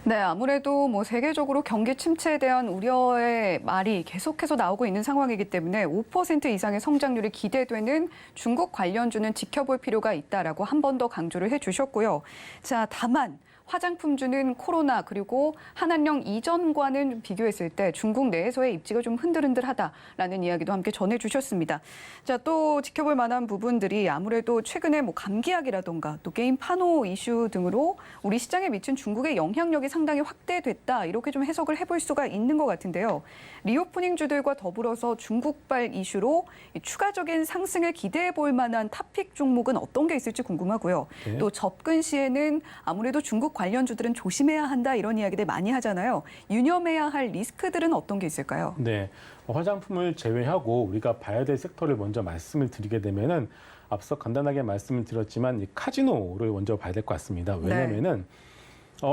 S2: 네, 아무래도 뭐 세계적으로 경기 침체에 대한 우려의 말이 계속해서 나오고 있는 상황이기 때문에 5% 이상의 성장률이 기대되는 중국 관련주는 지켜볼 필요가 있다라고 한 번 더 강조를 해주셨고요. 자, 다만 화장품주는 코로나 그리고 한한령 이전과는 비교했을 때 중국 내에서의 입지가 좀 흔들흔들하다라는 이야기도 함께 전해주셨습니다. 자, 또 지켜볼 만한 부분들이 아무래도 최근에 뭐 감기약이라던가 또 게임 판호 이슈 등으로 우리 시장에 미친 중국의 영향력이 상당히 확대됐다 이렇게 좀 해석을 해볼 수가 있는 것 같은데요. 리오프닝주들과 더불어서 중국발 이슈로 추가적인 상승을 기대해 볼 만한 탑픽 종목은 어떤 게 있을지 궁금하고요.
S6: 네.
S2: 또 접근 시에는 아무래도 중국 관련주들은 조심해야 한다 이런 이야기들 많이 하잖아요. 유념해야 할 리스크들은 어떤 게 있을까요?
S6: 네, 화장품을 제외하고 우리가 봐야 될 섹터를 먼저 말씀을 드리게 되면은 앞서 간단하게 말씀을 드렸지만 이 카지노를 먼저 봐야 될 것 같습니다. 왜냐면은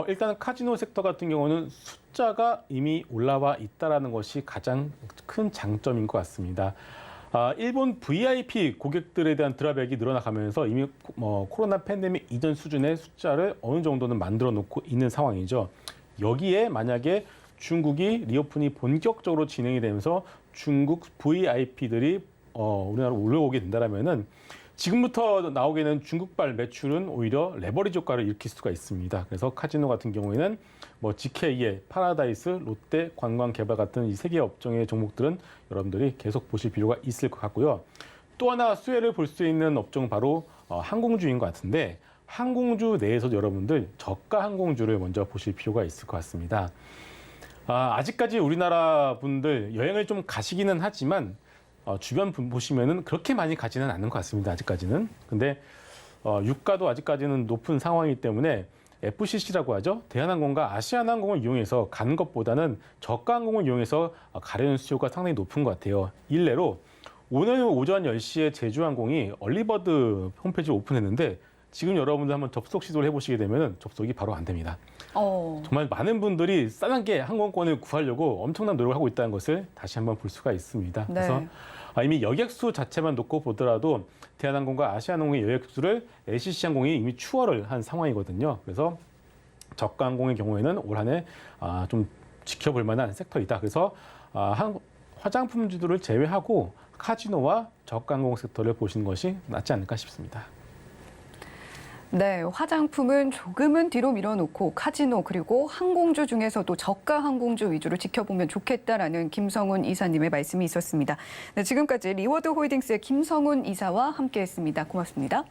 S6: 일단은 카지노 섹터 같은 경우는 숫자가 이미 올라와 있다라는 것이 가장 큰 장점인 것 같습니다. 일본 VIP 고객들에 대한 드랍액이 늘어나가면서 이미 코로나 팬데믹 이전 수준의 숫자를 어느 정도는 만들어 놓고 있는 상황이죠. 여기에 만약에 중국이 리오픈이 본격적으로 진행이 되면서 중국 VIP들이 우리나라로 올라오게 된다면은 지금부터 나오게 되는 중국발 매출은 오히려 레버리지 효과를 일으킬 수가 있습니다. 그래서 카지노 같은 경우에는 뭐 GKE, 파라다이스, 롯데, 관광개발 같은 이 세 개 업종의 종목들은 여러분들이 계속 보실 필요가 있을 것 같고요. 또 하나 수혜를 볼 수 있는 업종 바로 항공주인 것 같은데 항공주 내에서도 여러분들 저가 항공주를 먼저 보실 필요가 있을 것 같습니다. 아직까지 우리나라 분들 여행을 좀 가시기는 하지만 주변 분 보시면은 그렇게 많이 가지는 않는 것 같습니다. 아직까지는. 근데 유가도 아직까지는 높은 상황이기 때문에 FCC라고 하죠. 대한항공과 아시아나항공을 이용해서 가는 것보다는 저가 항공을 이용해서 가려는 수요가 상당히 높은 것 같아요. 일례로 오늘 오전 10시에 제주항공이 얼리버드 홈페이지를 오픈했는데 지금 여러분들 한번 접속 시도를 해보시게 되면 접속이 바로 안 됩니다. 정말 많은 분들이 싸게 항공권을 구하려고 엄청난 노력을 하고 있다는 것을 다시 한번 볼 수가 있습니다.
S2: 네.
S6: 그래서 이미 여객수 자체만 놓고 보더라도 대한항공과 아시아나항공의 여객수를 LCC항공이 이미 추월을 한 상황이거든요. 그래서 저가 항공의 경우에는 올 한 해 좀 지켜볼 만한 섹터이다. 그래서 화장품주들을 제외하고 카지노와 저가 항공 섹터를 보시는 것이 낫지 않을까 싶습니다.
S2: 네, 화장품은 조금은 뒤로 밀어놓고 카지노 그리고 항공주 중에서도 저가 항공주 위주로 지켜보면 좋겠다라는 김성훈 이사님의 말씀이 있었습니다. 네, 지금까지 리워드 홀딩스의 김성훈 이사와 함께했습니다. 고맙습니다.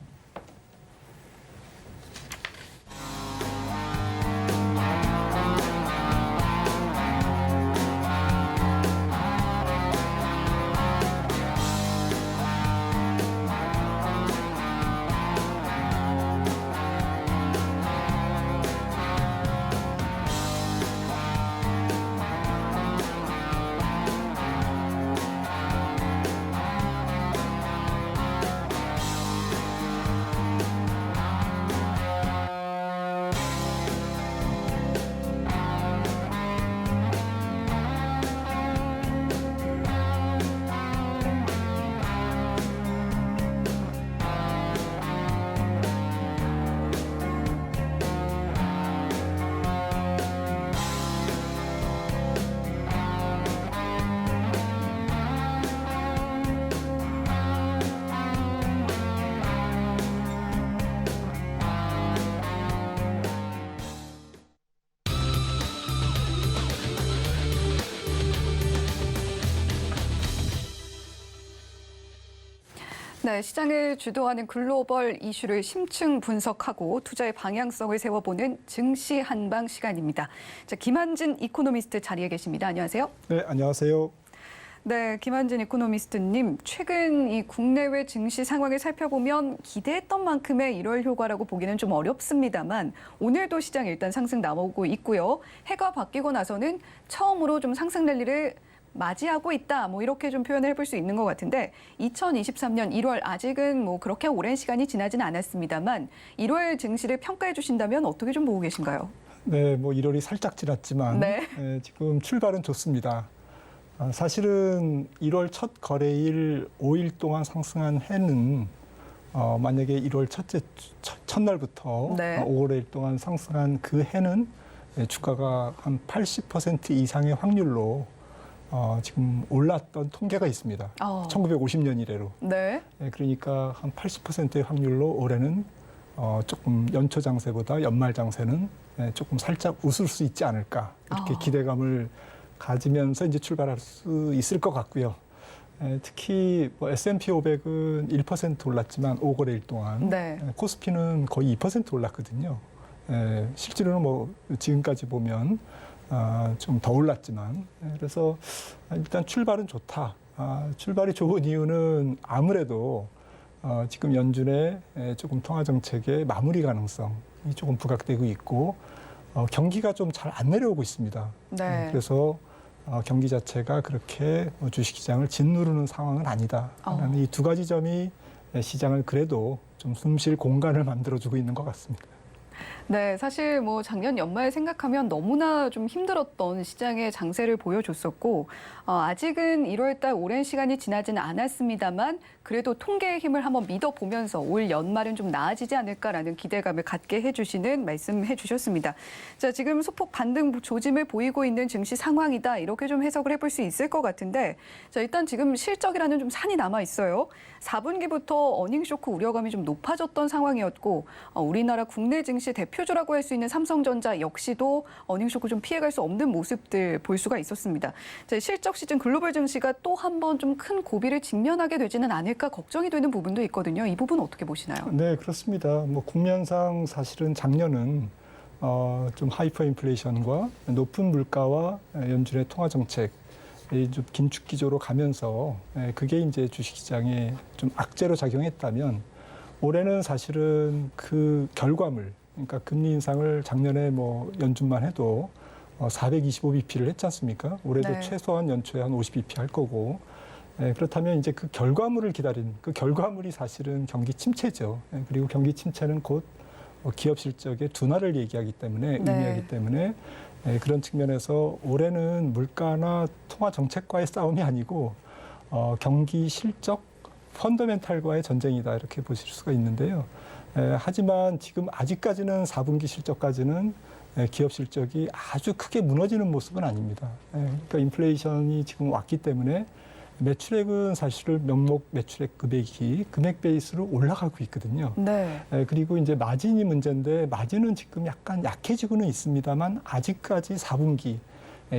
S2: 네, 시장을 주도하는 글로벌 이슈를 심층 분석하고 투자의 방향성을 세워보는 증시 한방 시간입니다. 자, 김한진 이코노미스트 자리에 계십니다. 안녕하세요.
S7: 네, 안녕하세요.
S2: 네, 김한진 이코노미스트님, 최근 이 국내외 증시 상황을 살펴보면 기대했던 만큼의 1월 효과라고 보기는 좀 어렵습니다만 오늘도 시장 일단 상승 나오고 있고요. 해가 바뀌고 나서는 처음으로 좀 상승 랠리를 맞이하고 있다. 뭐 이렇게 좀 표현을 해볼 수 있는 것 같은데 2023년 1월 아직은 뭐 그렇게 오랜 시간이 지나진 않았습니다만 1월 증시를 평가해 주신다면 어떻게 좀 보고 계신가요?
S7: 네, 뭐 1월이 살짝 지났지만
S2: 네.
S7: 지금 출발은 좋습니다. 사실은 1월 첫 거래일 5일 동안 상승한 해는 만약에 1월 첫날부터
S2: 네.
S7: 5거래일 동안 상승한 그 해는 주가가 한 80% 이상의 확률로 지금 올랐던 통계가 있습니다. 1950년 이래로.
S2: 네.
S7: 그러니까 한 80%의 확률로 올해는 조금 연초 장세보다 연말 장세는 조금 살짝 웃을 수 있지 않을까 이렇게 기대감을 가지면서 이제 출발할 수 있을 것 같고요. 특히 뭐 S&P 500은 1% 올랐지만 5거래일 동안
S2: 네.
S7: 코스피는 거의 2% 올랐거든요. 실제로는 뭐 지금까지 보면 좀 더 올랐지만 그래서 일단 출발은 좋다. 출발이 좋은 이유는 아무래도 지금 연준의 조금 통화 정책의 마무리 가능성이 조금 부각되고 있고 경기가 좀 잘 안 내려오고 있습니다.
S2: 네.
S7: 그래서 경기 자체가 그렇게 주식시장을 짓누르는 상황은 아니다라는 이 두 가지 점이 시장을 그래도 좀 숨쉴 공간을 만들어주고 있는 것 같습니다.
S2: 네, 사실 뭐 작년 연말 생각하면 너무나 좀 힘들었던 시장의 장세를 보여줬었고 아직은 1월달 오랜 시간이 지나지는 않았습니다만 그래도 통계의 힘을 한번 믿어보면서 올 연말은 좀 나아지지 않을까라는 기대감을 갖게 해주시는 말씀해 주셨습니다. 자, 지금 소폭 반등 조짐을 보이고 있는 증시 상황이다 이렇게 좀 해석을 해볼 수 있을 것 같은데 자, 일단 지금 실적이라는 좀 산이 남아 있어요. 4분기부터 어닝 쇼크 우려감이 좀 높아졌던 상황이었고 우리나라 국내 증시 대표주라고 할 수 있는 삼성전자 역시도 어닝 쇼크 좀 피해갈 수 없는 모습들 볼 수가 있었습니다. 자, 실적 시즌 글로벌 증시가 또 한 번 좀 큰 고비를 직면하게 되지는 않을까 걱정이 되는 부분도 있거든요. 이 부분 어떻게 보시나요?
S7: 네, 그렇습니다. 뭐 국면상 사실은 작년은 좀 하이퍼 인플레이션과 높은 물가와 연준의 통화 정책 좀 긴축 기조로 가면서 그게 이제 주식시장에 좀 악재로 작용했다면 올해는 사실은 그 결과물, 그러니까 금리 인상을 작년에 뭐 연준만 해도 425bp를 했지 않습니까? 올해도
S2: 네.
S7: 최소한 연초에 한 50bp 할 거고 그렇다면 이제 그 결과물을 기다리는 그 결과물이 사실은 경기 침체죠. 그리고 경기 침체는 곧 기업 실적의 둔화를 얘기하기 때문에
S2: 네.
S7: 의미하기 때문에 그런 측면에서 올해는 물가나 통화 정책과의 싸움이 아니고 경기 실적 펀더멘탈과의 전쟁이다 이렇게 보실 수가 있는데요. 하지만 지금 아직까지는 4분기 실적까지는 기업 실적이 아주 크게 무너지는 모습은 아닙니다. 그러니까 인플레이션이 지금 왔기 때문에 매출액은 사실은 명목 매출액 금액이 금액 베이스로 올라가고 있거든요.
S2: 네.
S7: 그리고 이제 마진이 문제인데 마진은 지금 약간 약해지고는 있습니다만 아직까지 4분기,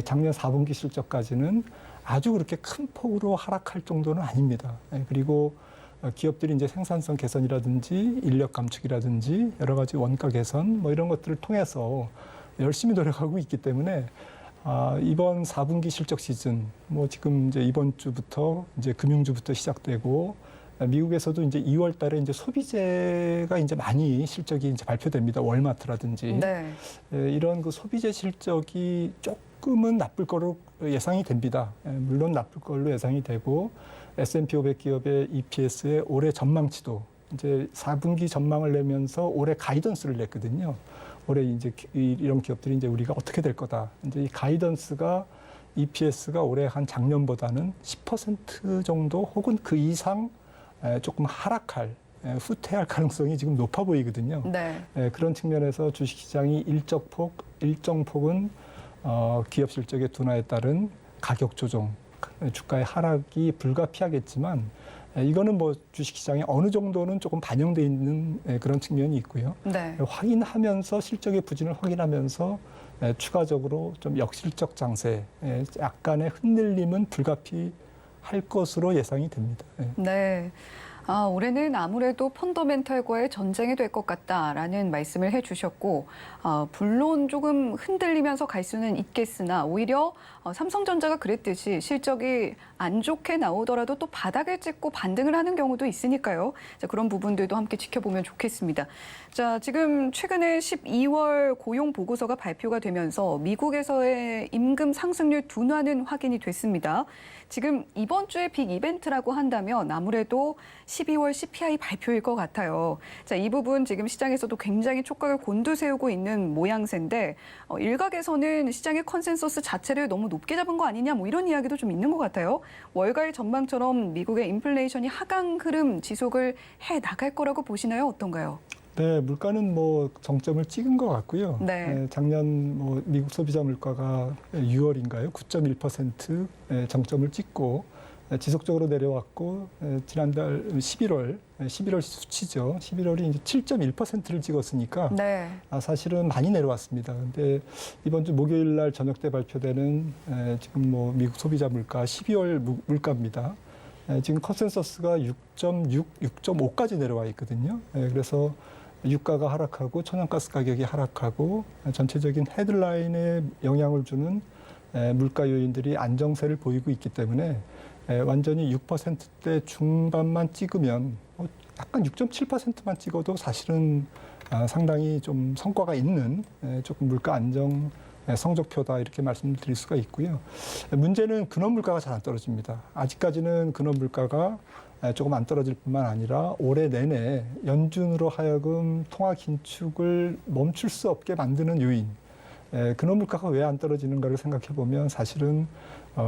S7: 작년 4분기 실적까지는 아주 그렇게 큰 폭으로 하락할 정도는 아닙니다. 그리고 기업들이 이제 생산성 개선이라든지 인력 감축이라든지 여러 가지 원가 개선 뭐 이런 것들을 통해서 열심히 노력하고 있기 때문에 이번 4분기 실적 시즌, 뭐 지금 이제 이번 주부터 이제 금융주부터 시작되고 미국에서도 이제 2월 달에 이제 소비재가 이제 많이 실적이 이제 발표됩니다. 월마트라든지.
S2: 네.
S7: 이런 그 소비재 실적이 조금은 나쁠 거로 예상이 됩니다. 물론 나쁠 걸로 예상이 되고 S&P 500 기업의 EPS의 올해 전망치도 이제 4분기 전망을 내면서 올해 가이던스를 냈거든요. 올해 이제 이런 기업들이 이제 우리가 어떻게 될 거다. 이제 이 가이던스가 EPS가 올해 한 작년보다는 10% 정도 혹은 그 이상 조금 하락할, 후퇴할 가능성이 지금 높아 보이거든요.
S2: 네.
S7: 그런 측면에서 주식시장이 일정 폭은 기업 실적의 둔화에 따른 가격 조정, 주가의 하락이 불가피하겠지만 이거는 뭐 주식시장에 어느 정도는 조금 반영돼 있는 그런 측면이 있고요.
S2: 네.
S7: 확인하면서 실적의 부진을 확인하면서 추가적으로 좀 역실적 장세, 약간의 흔들림은 불가피할 것으로 예상이 됩니다.
S2: 네. 올해는 아무래도 펀더멘털과의 전쟁이 될 것 같다라는 말씀을 해주셨고, 물론 조금 흔들리면서 갈 수는 있겠으나 오히려 삼성전자가 그랬듯이 실적이 안 좋게 나오더라도 또 바닥을 찍고 반등을 하는 경우도 있으니까요. 자, 그런 부분들도 함께 지켜보면 좋겠습니다. 자, 지금 최근에 12월 고용 보고서가 발표가 되면서 미국에서의 임금 상승률 둔화는 확인이 됐습니다. 지금 이번 주에 빅 이벤트라고 한다면 아무래도 12월 CPI 발표일 것 같아요. 자, 이 부분 지금 시장에서도 굉장히 촉각을 곤두세우고 있는 모양새인데 일각에서는 시장의 컨센서스 자체를 너무 높게 잡은 거 아니냐 뭐 이런 이야기도 좀 있는 것 같아요. 월가의 전망처럼 미국의 인플레이션이 하강 흐름 지속을 해 나갈 거라고 보시나요? 어떤가요?
S7: 네, 물가는 뭐 정점을 찍은 것 같고요.
S2: 네.
S7: 작년 뭐 미국 소비자 물가가 6월인가요? 9.1% 정점을 찍고 지속적으로 내려왔고 지난달 11월 수치죠. 11월이 이제 7.1%를 찍었으니까
S2: 네.
S7: 사실은 많이 내려왔습니다. 근데 이번 주 목요일 날 저녁 때 발표되는 지금 뭐 미국 소비자 물가 12월 물가입니다. 지금 컨센서스가 6.6, 6.5까지 내려와 있거든요. 그래서 유가가 하락하고 천연가스 가격이 하락하고 전체적인 헤드라인에 영향을 주는 물가 요인들이 안정세를 보이고 있기 때문에 완전히 6%대 중반만 찍으면 약간 6.7%만 찍어도 사실은 상당히 좀 성과가 있는 조금 물가 안정 성적표다 이렇게 말씀드릴 수가 있고요. 문제는 근원 물가가 잘 안 떨어집니다. 아직까지는 근원 물가가 조금 안 떨어질 뿐만 아니라 올해 내내 연준으로 하여금 통화 긴축을 멈출 수 없게 만드는 요인. 근원 물가가 왜 안 떨어지는가를 생각해 보면 사실은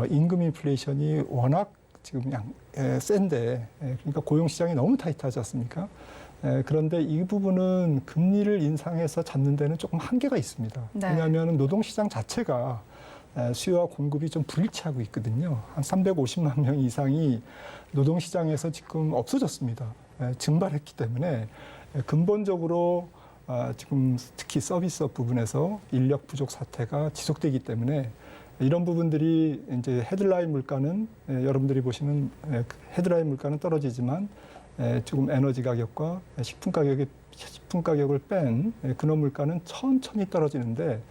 S7: 임금 인플레이션이 워낙 지금 그냥 센데 그러니까 고용 시장이 너무 타이트하지 않습니까? 그런데 이 부분은 금리를 인상해서 잡는 데는 조금 한계가 있습니다.
S2: 네.
S7: 왜냐하면 노동시장 자체가 수요와 공급이 좀 불일치하고 있거든요. 한 350만 명 이상이 노동시장에서 지금 없어졌습니다. 증발했기 때문에 근본적으로 지금 특히 서비스업 부분에서 인력 부족 사태가 지속되기 때문에 이런 부분들이 이제 헤드라인 물가는 여러분들이 보시는 헤드라인 물가는 떨어지지만 지금 에너지 가격과 식품 가격을 뺀 근원 물가는 천천히 떨어지는데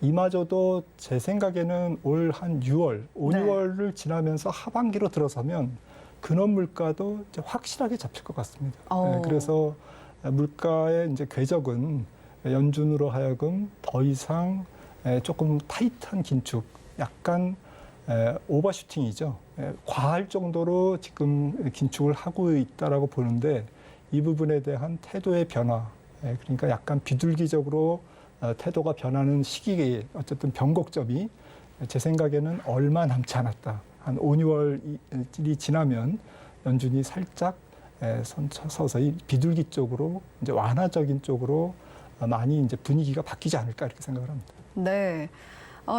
S7: 이마저도 제 생각에는 올 한 6월, 5,
S2: 네.
S7: 6월을 지나면서 하반기로 들어서면 근원 물가도 이제 확실하게 잡힐 것 같습니다. 그래서 물가의 이제 궤적은 연준으로 하여금 더 이상 조금 타이트한 긴축, 약간 오버슈팅이죠. 과할 정도로 지금 긴축을 하고 있다라고 보는데 이 부분에 대한 태도의 변화, 그러니까 약간 비둘기적으로 태도가 변하는 시기에 어쨌든 변곡점이 제 생각에는 얼마 남지 않았다. 한 5, 6월이 지나면 연준이 살짝 서서히 비둘기 쪽으로 이제 완화적인 쪽으로 많이 이제 분위기가 바뀌지 않을까 이렇게 생각을 합니다.
S2: 네.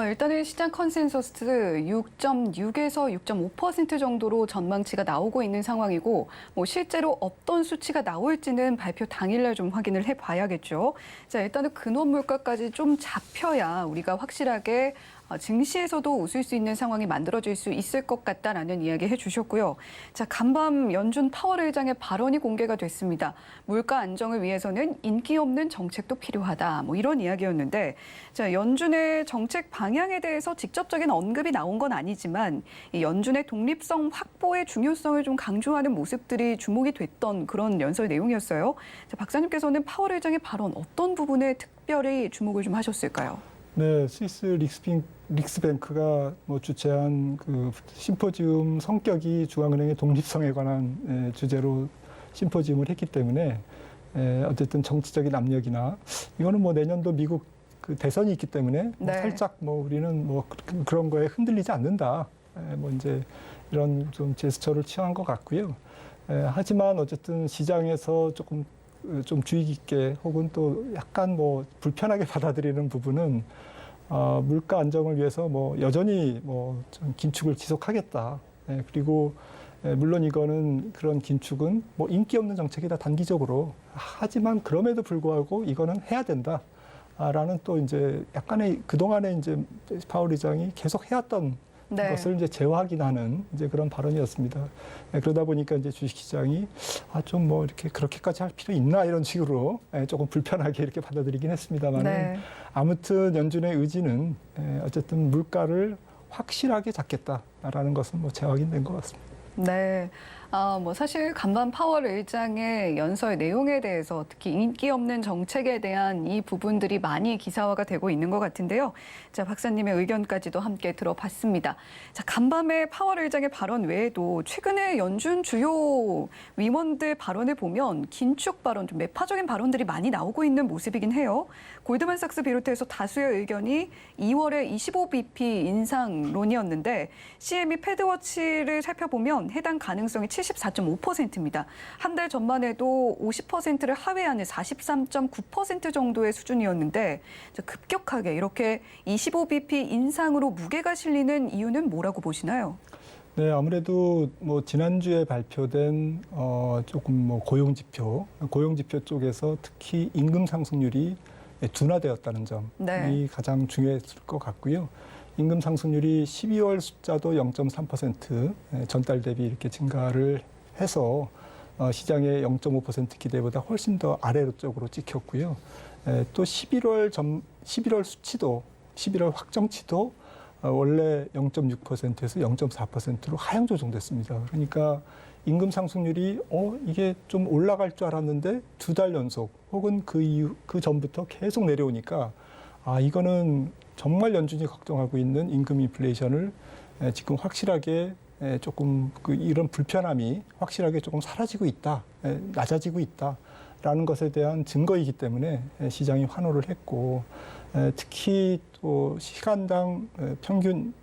S2: 일단은 시장 컨센서스 6.6에서 6.5% 정도로 전망치가 나오고 있는 상황이고, 뭐 실제로 어떤 수치가 나올지는 발표 당일날 좀 확인을 해봐야겠죠. 자, 일단은 근원 물가까지 좀 잡혀야 우리가 확실하게 증시에서도 웃을 수 있는 상황이 만들어질 수 있을 것 같다라는 이야기 해주셨고요. 자, 간밤 연준 파월 의장의 발언이 공개가 됐습니다. 물가 안정을 위해서는 인기 없는 정책도 필요하다. 뭐 이런 이야기였는데, 자, 연준의 정책 방향에 대해서 직접적인 언급이 나온 건 아니지만 이 연준의 독립성 확보의 중요성을 좀 강조하는 모습들이 주목이 됐던 그런 연설 내용이었어요. 자, 박사님께서는 파월 의장의 발언 어떤 부분에 특별히 주목을 좀 하셨을까요?
S7: 네, 스위스 릭스뱅크가 뭐 주최한 그 심포지움 성격이 중앙은행의 독립성에 관한 주제로 심포지움을 했기 때문에 어쨌든 정치적인 압력이나 이거는 뭐 내년도 미국 그 대선이 있기 때문에
S2: 네.
S7: 뭐 살짝 뭐 우리는 뭐 그런 거에 흔들리지 않는다. 뭐 이제 이런 좀 제스처를 취한 것 같고요. 하지만 어쨌든 시장에서 조금 좀 주의 깊게 혹은 또 약간 뭐 불편하게 받아들이는 부분은 물가 안정을 위해서 뭐 여전히 뭐 좀 긴축을 지속하겠다. 그리고 물론 이거는 그런 긴축은 뭐 인기 없는 정책이다 단기적으로. 하지만 그럼에도 불구하고 이거는 해야 된다. 라는 또 이제 약간의 그동안에 이제 파월 의장이 계속 해왔던
S2: 네.
S7: 그것을 이제 재확인하는 이제 그런 발언이었습니다. 그러다 보니까 이제 주식시장이 좀 뭐 이렇게 그렇게까지 할 필요 있나 이런 식으로 조금 불편하게 이렇게 받아들이긴 했습니다만
S2: 네.
S7: 아무튼 연준의 의지는 어쨌든 물가를 확실하게 잡겠다라는 것은 뭐 재확인된 것 같습니다.
S2: 네. 뭐 사실 간밤 파월 의장의 연설 내용에 대해서 특히 인기 없는 정책에 대한 이 부분들이 많이 기사화가 되고 있는 것 같은데요. 자, 박사님의 의견까지도 함께 들어봤습니다. 자, 간밤에 파월 의장의 발언 외에도 최근에 연준 주요 위원들 발언을 보면 긴축 발언, 좀 매파적인 발언들이 많이 나오고 있는 모습이긴 해요. 골드만삭스 비롯해서 다수의 의견이 2월에 25bp 인상론이었는데 CME 패드워치를 살펴보면 해당 가능성이 74.5%입니다. 한 달 전만 해도 50%를 하회하는 43.9% 정도의 수준이었는데 급격하게 이렇게 25bp 인상으로 무게가 실리는 이유는 뭐라고 보시나요?
S7: 네, 아무래도 뭐 지난주에 발표된 조금 뭐 고용 지표 쪽에서 특히 임금 상승률이 둔화되었다는 점이
S2: 네.
S7: 가장 중요했을 것 같고요. 임금 상승률이 12월 숫자도 0.3% 전달 대비 이렇게 증가를 해서 시장의 0.5% 기대보다 훨씬 더 아래쪽으로 찍혔고요. 또 11월 수치도 11월 확정치도 원래 0.6%에서 0.4%로 하향 조정됐습니다. 그러니까 임금 상승률이 이게 좀 올라갈 줄 알았는데 2달 연속 혹은 그 전부터 계속 내려오니까 이거는 정말 연준이 걱정하고 있는 임금 인플레이션을 지금 확실하게 조금 이런 불편함이 확실하게 조금 사라지고 있다, 낮아지고 있다라는 것에 대한 증거이기 때문에 시장이 환호를 했고 특히 또 시간당 평균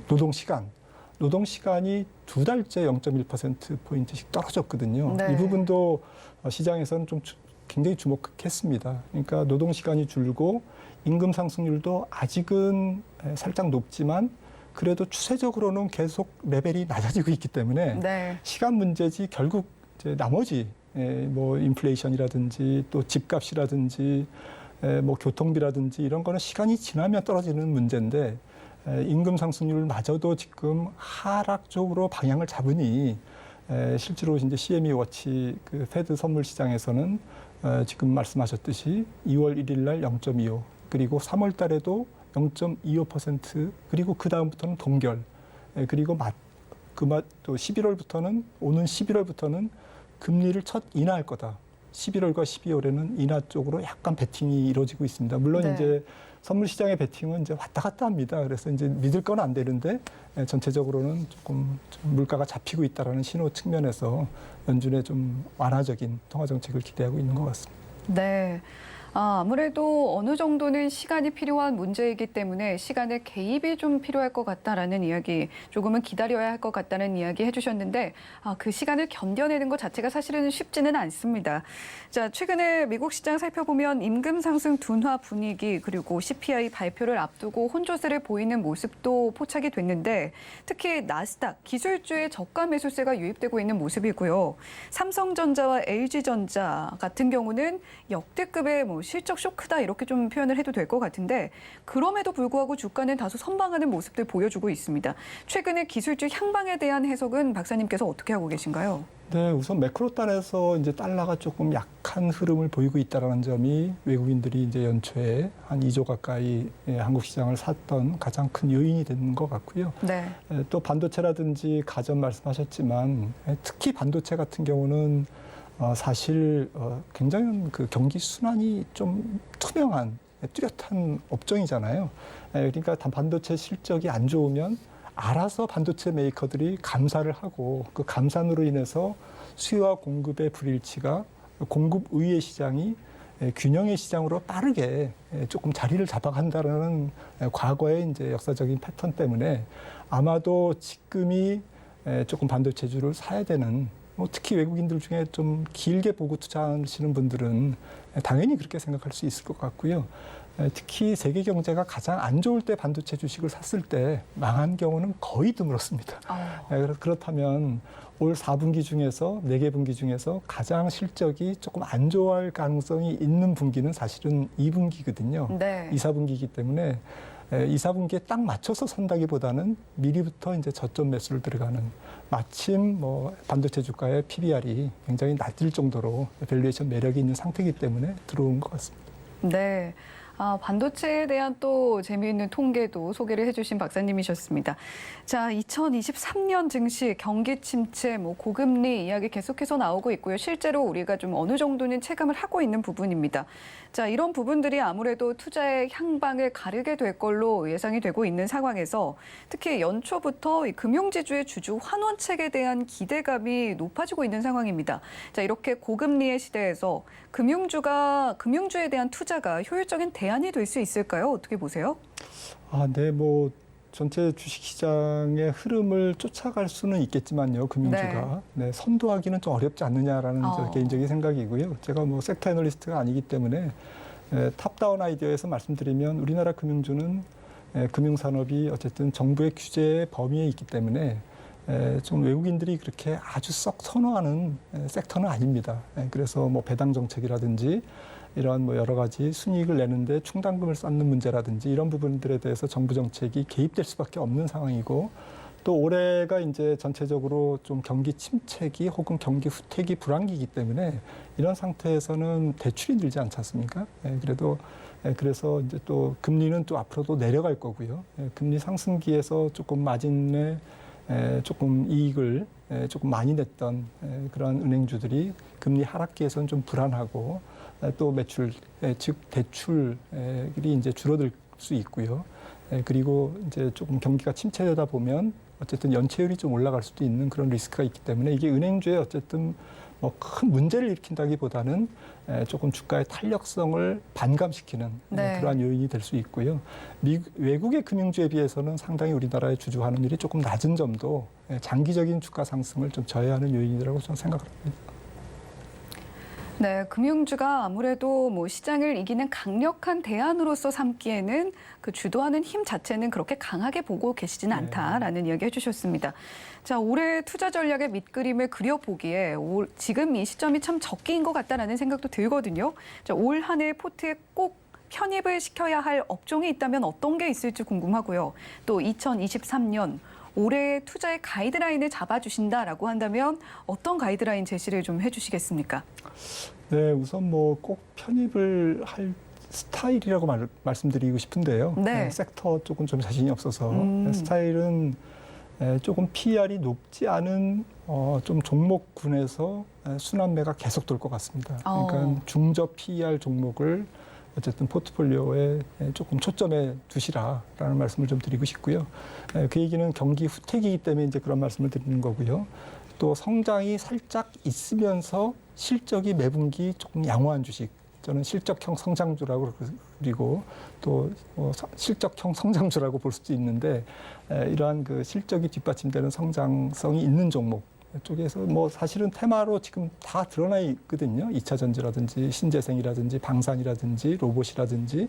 S7: 노동 시간이 2달째 0.1%포인트씩 떨어졌거든요.
S2: 네.
S7: 이 부분도 시장에서는 좀 굉장히 주목했습니다. 그러니까 노동 시간이 줄고 임금 상승률도 아직은 살짝 높지만 그래도 추세적으로는 계속 레벨이 낮아지고 있기 때문에
S2: 네.
S7: 시간 문제지 결국 이제 나머지 뭐 인플레이션이라든지 또 집값이라든지 뭐 교통비라든지 이런 거는 시간이 지나면 떨어지는 문제인데 임금 상승률마저도 지금 하락 쪽으로 방향을 잡으니 실제로 이제 CME 워치 그 페드 선물 시장에서는 지금 말씀하셨듯이 2월 1일 날 0.25 그리고 3월 달에도 0.25% 그리고 그 다음부터는 동결 그리고 또 11월부터는 오는 11월부터는 금리를 첫 인하할 거다. 11월과 12월에는 인하 쪽으로 약간 베팅이 이루어지고 있습니다. 물론
S2: 네.
S7: 이제 선물 시장의 베팅은 이제 왔다 갔다 합니다. 그래서 이제 믿을 건 안 되는데 전체적으로는 조금 좀 물가가 잡히고 있다라는 신호 측면에서 연준의 좀 완화적인 통화 정책을 기대하고 있는 것 같습니다.
S2: 네. 아무래도 어느 정도는 시간이 필요한 문제이기 때문에 시간의 개입이 좀 필요할 것 같다라는 이야기, 조금은 기다려야 할 것 같다는 이야기 해주셨는데 그 시간을 견뎌내는 것 자체가 사실은 쉽지는 않습니다. 자, 최근에 미국 시장 살펴보면 임금 상승 둔화 분위기 그리고 CPI 발표를 앞두고 혼조세를 보이는 모습도 포착이 됐는데 특히 나스닥 기술주의 저가 매수세가 유입되고 있는 모습이고요. 삼성전자와 LG전자 같은 경우는 역대급의 실적 쇼크다 이렇게 좀 표현을 해도 될 것 같은데 그럼에도 불구하고 주가는 다소 선방하는 모습들 보여주고 있습니다. 최근에 기술주 향방에 대한 해석은 박사님께서 어떻게 하고 계신가요?
S7: 네, 우선 매크로 단에서 이제 달러가 조금 약한 흐름을 보이고 있다는 점이 외국인들이 이제 연초에 한 2조 가까이 한국 시장을 샀던 가장 큰 요인이 되는 것 같고요.
S2: 네.
S7: 또 반도체라든지 가전 말씀하셨지만 특히 반도체 같은 경우는 사실 굉장히 그 경기 순환이 좀 투명한 뚜렷한 업종이잖아요. 그러니까 반도체 실적이 안 좋으면 알아서 반도체 메이커들이 감사를 하고 그 감산으로 인해서 수요와 공급의 불일치가 공급 우위의 시장이 균형의 시장으로 빠르게 조금 자리를 잡아간다는 과거의 이제 역사적인 패턴 때문에 아마도 지금이 조금 반도체주를 사야 되는 특히 외국인들 중에 좀 길게 보고 투자하시는 분들은 당연히 그렇게 생각할 수 있을 것 같고요. 특히 세계 경제가 가장 안 좋을 때 반도체 주식을 샀을 때 망한 경우는 거의 드물었습니다. 그렇다면 올 4분기 중에서 4개 분기 중에서 가장 실적이 조금 안 좋아할 가능성이 있는 분기는 사실은 2분기거든요.
S2: 네.
S7: 2, 4분기이기 때문에 2, 4분기에 딱 맞춰서 산다기보다는 미리부터 이제 저점 매수를 들어가는 마침 뭐 반도체 주가의 PBR이 굉장히 낮을 정도로 밸류에이션 매력이 있는 상태이기 때문에 들어온 것 같습니다.
S2: 네. 반도체에 대한 또 재미있는 통계도 소개를 해주신 박사님이셨습니다. 자, 2023년 증시 경기 침체, 고금리 이야기 계속해서 나오고 있고요. 실제로 우리가 좀 어느 정도는 체감을 하고 있는 부분입니다. 자, 이런 부분들이 아무래도 투자의 향방을 가르게 될 걸로 예상이 되고 있는 상황에서 특히 연초부터 이 금융지주의 주주 환원책에 대한 기대감이 높아지고 있는 상황입니다. 자, 이렇게 고금리의 시대에서 금융주에 대한 투자가 효율적인 대안이 될 수 있을까요? 어떻게 보세요?
S7: 네, 뭐 전체 주식시장의 흐름을 쫓아갈 수는 있겠지만요, 금융주가. 네, 선도하기는 좀 어렵지 않느냐라는 저 개인적인 생각이고요. 제가 뭐 섹터 애널리스트가 아니기 때문에 탑다운 아이디어에서 말씀드리면 우리나라 금융주는 금융산업이 어쨌든 정부의 규제의 범위에 있기 때문에 좀 외국인들이 그렇게 아주 썩 선호하는 섹터는 아닙니다. 그래서 뭐 배당 정책이라든지 이런 뭐 여러 가지 순이익을 내는데 충당금을 쌓는 문제라든지 이런 부분들에 대해서 정부 정책이 개입될 수밖에 없는 상황이고 또 올해가 이제 전체적으로 좀 경기 침체기 혹은 경기 후퇴기 불황기이기 때문에 이런 상태에서는 대출이 늘지 않지 않습니까? 그래서 이제 또 금리는 또 앞으로도 내려갈 거고요. 금리 상승기에서 조금 마진에 조금 이익을 조금 많이 냈던 그런 은행주들이 금리 하락기에서는 좀 불안하고 또 매출, 즉 대출이 이제 줄어들 수 있고요. 그리고 이제 조금 경기가 침체되다 보면 어쨌든 연체율이 좀 올라갈 수도 있는 그런 리스크가 있기 때문에 이게 은행주에 어쨌든 뭐 큰 문제를 일으킨다기보다는 조금 주가의 탄력성을 반감시키는 그러한 요인이 될 수 있고요. 외국의 금융주에 비해서는 상당히 우리나라의 주주 환원율이 조금 낮은 점도 장기적인 주가 상승을 좀 저해하는 요인이라고 저는 생각합니다.
S2: 네, 금융주가 아무래도 시장을 이기는 강력한 대안으로서 삼기에는 그 주도하는 힘 자체는 그렇게 강하게 보고 계시지는 않다라는 이야기 해주셨습니다. 자, 올해 투자 전략의 밑그림을 그려보기에 지금 이 시점이 참 적기인 것 같다라는 생각도 들거든요. 자, 올 한 해 포트에 꼭 편입을 시켜야 할 업종이 있다면 어떤 게 있을지 궁금하고요. 또 2023년 올해 투자의 가이드라인을 잡아주신다라고 한다면 어떤 가이드라인 제시를 좀 해주시겠습니까?
S7: 네, 우선 뭐 꼭 편입을 할 스타일이라고 말씀드리고 싶은데요. 섹터 쪽은 좀 자신이 없어서 스타일은 조금 PER이 높지 않은 좀 종목군에서 순환매가 계속 돌 것 같습니다. 그러니까 중저 PER 종목을 어쨌든 포트폴리오에 조금 초점에 두시라라는 말씀을 좀 드리고 싶고요. 그 얘기는 경기 후퇴기이기 때문에 이제 그런 말씀을 드리는 거고요. 또 성장이 살짝 있으면서 실적이 매분기 조금 양호한 주식. 저는 실적형 성장주라고 그리고 또 실적형 성장주라고 볼 수도 있는데 이러한 그 실적이 뒷받침되는 성장성이 있는 종목 쪽에서 뭐 사실은 테마로 지금 다 드러나 있거든요. 2차 전지라든지 신재생이라든지 방산이라든지 로봇이라든지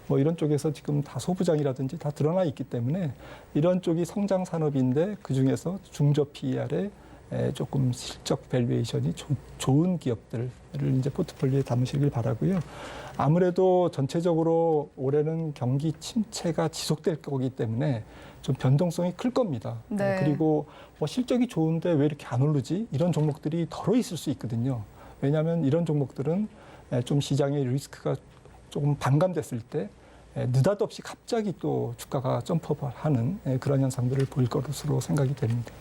S7: 뭐 이런 쪽에서 지금 다 소부장이라든지 다 드러나 있기 때문에 이런 쪽이 성장 산업인데 그중에서 중저 PER에 조금 실적 밸류에이션이 좋은 기업들을 이제 포트폴리오에 담으시길 바라고요. 아무래도 전체적으로 올해는 경기 침체가 지속될 거기 때문에 좀 변동성이 클 겁니다. 그리고 뭐 실적이 좋은데 왜 이렇게 안 오르지? 이런 종목들이 덜어 있을 수 있거든요. 왜냐하면 이런 종목들은 좀 시장의 리스크가 조금 반감됐을 때 느닷없이 갑자기 또 주가가 점프하는 그런 현상들을 보일 것으로 생각이 됩니다.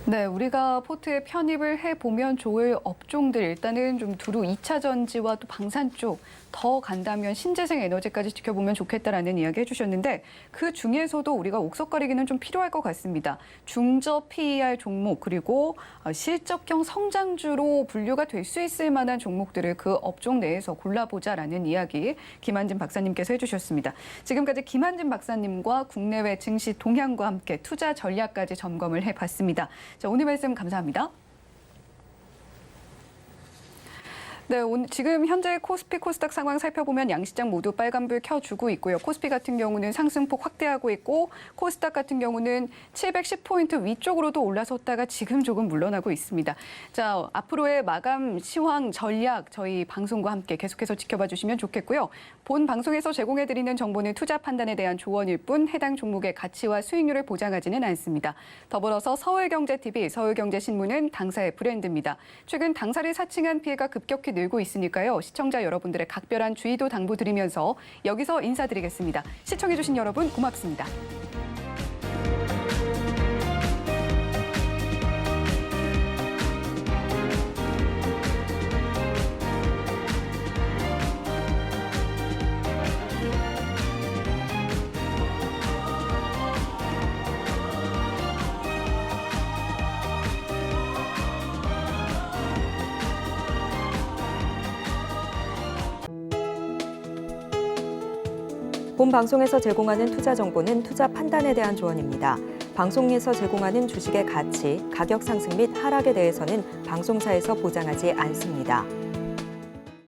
S2: 네, 우리가 포트에 편입을 해보면 좋을 업종들 일단은 좀 두루 2차 전지와 또 방산 쪽 더 간다면 신재생 에너지까지 지켜보면 좋겠다라는 이야기 해주셨는데 그 중에서도 우리가 옥석가리기는 좀 필요할 것 같습니다. 중저 PER 종목 그리고 실적형 성장주로 분류가 될 수 있을 만한 종목들을 그 업종 내에서 골라보자라는 이야기 김한진 박사님께서 해주셨습니다. 지금까지 김한진 박사님과 국내외 증시 동향과 함께 투자 전략까지 점검을 해봤습니다. 자, 오늘 말씀 감사합니다. 네, 지금 현재 코스피, 코스닥 상황 살펴보면 양시장 모두 빨간불 켜주고 있고요. 코스피 같은 경우는 상승폭 확대하고 있고 코스닥 같은 경우는 710포인트 위쪽으로도 올라섰다가 지금 조금 물러나고 있습니다. 자, 앞으로의 마감 시황 전략 저희 방송과 함께 계속해서 지켜봐 주시면 좋겠고요. 본 방송에서 제공해드리는 정보는 투자 판단에 대한 조언일 뿐 해당 종목의 가치와 수익률을 보장하지는 않습니다. 더불어서 서울경제TV, 서울경제신문은 당사의 브랜드입니다. 최근 당사를 사칭한 피해가 급격히 늘고 있으니까요. 시청자 여러분들의 각별한 주의도 당부드리면서 여기서 인사드리겠습니다. 시청해주신 여러분 고맙습니다.
S1: 본 방송에서 제공하는 투자 정보는 투자 판단에 대한 조언입니다. 방송에서 제공하는 주식의 가치, 가격 상승 및 하락에 대해서는 방송사에서 보장하지 않습니다.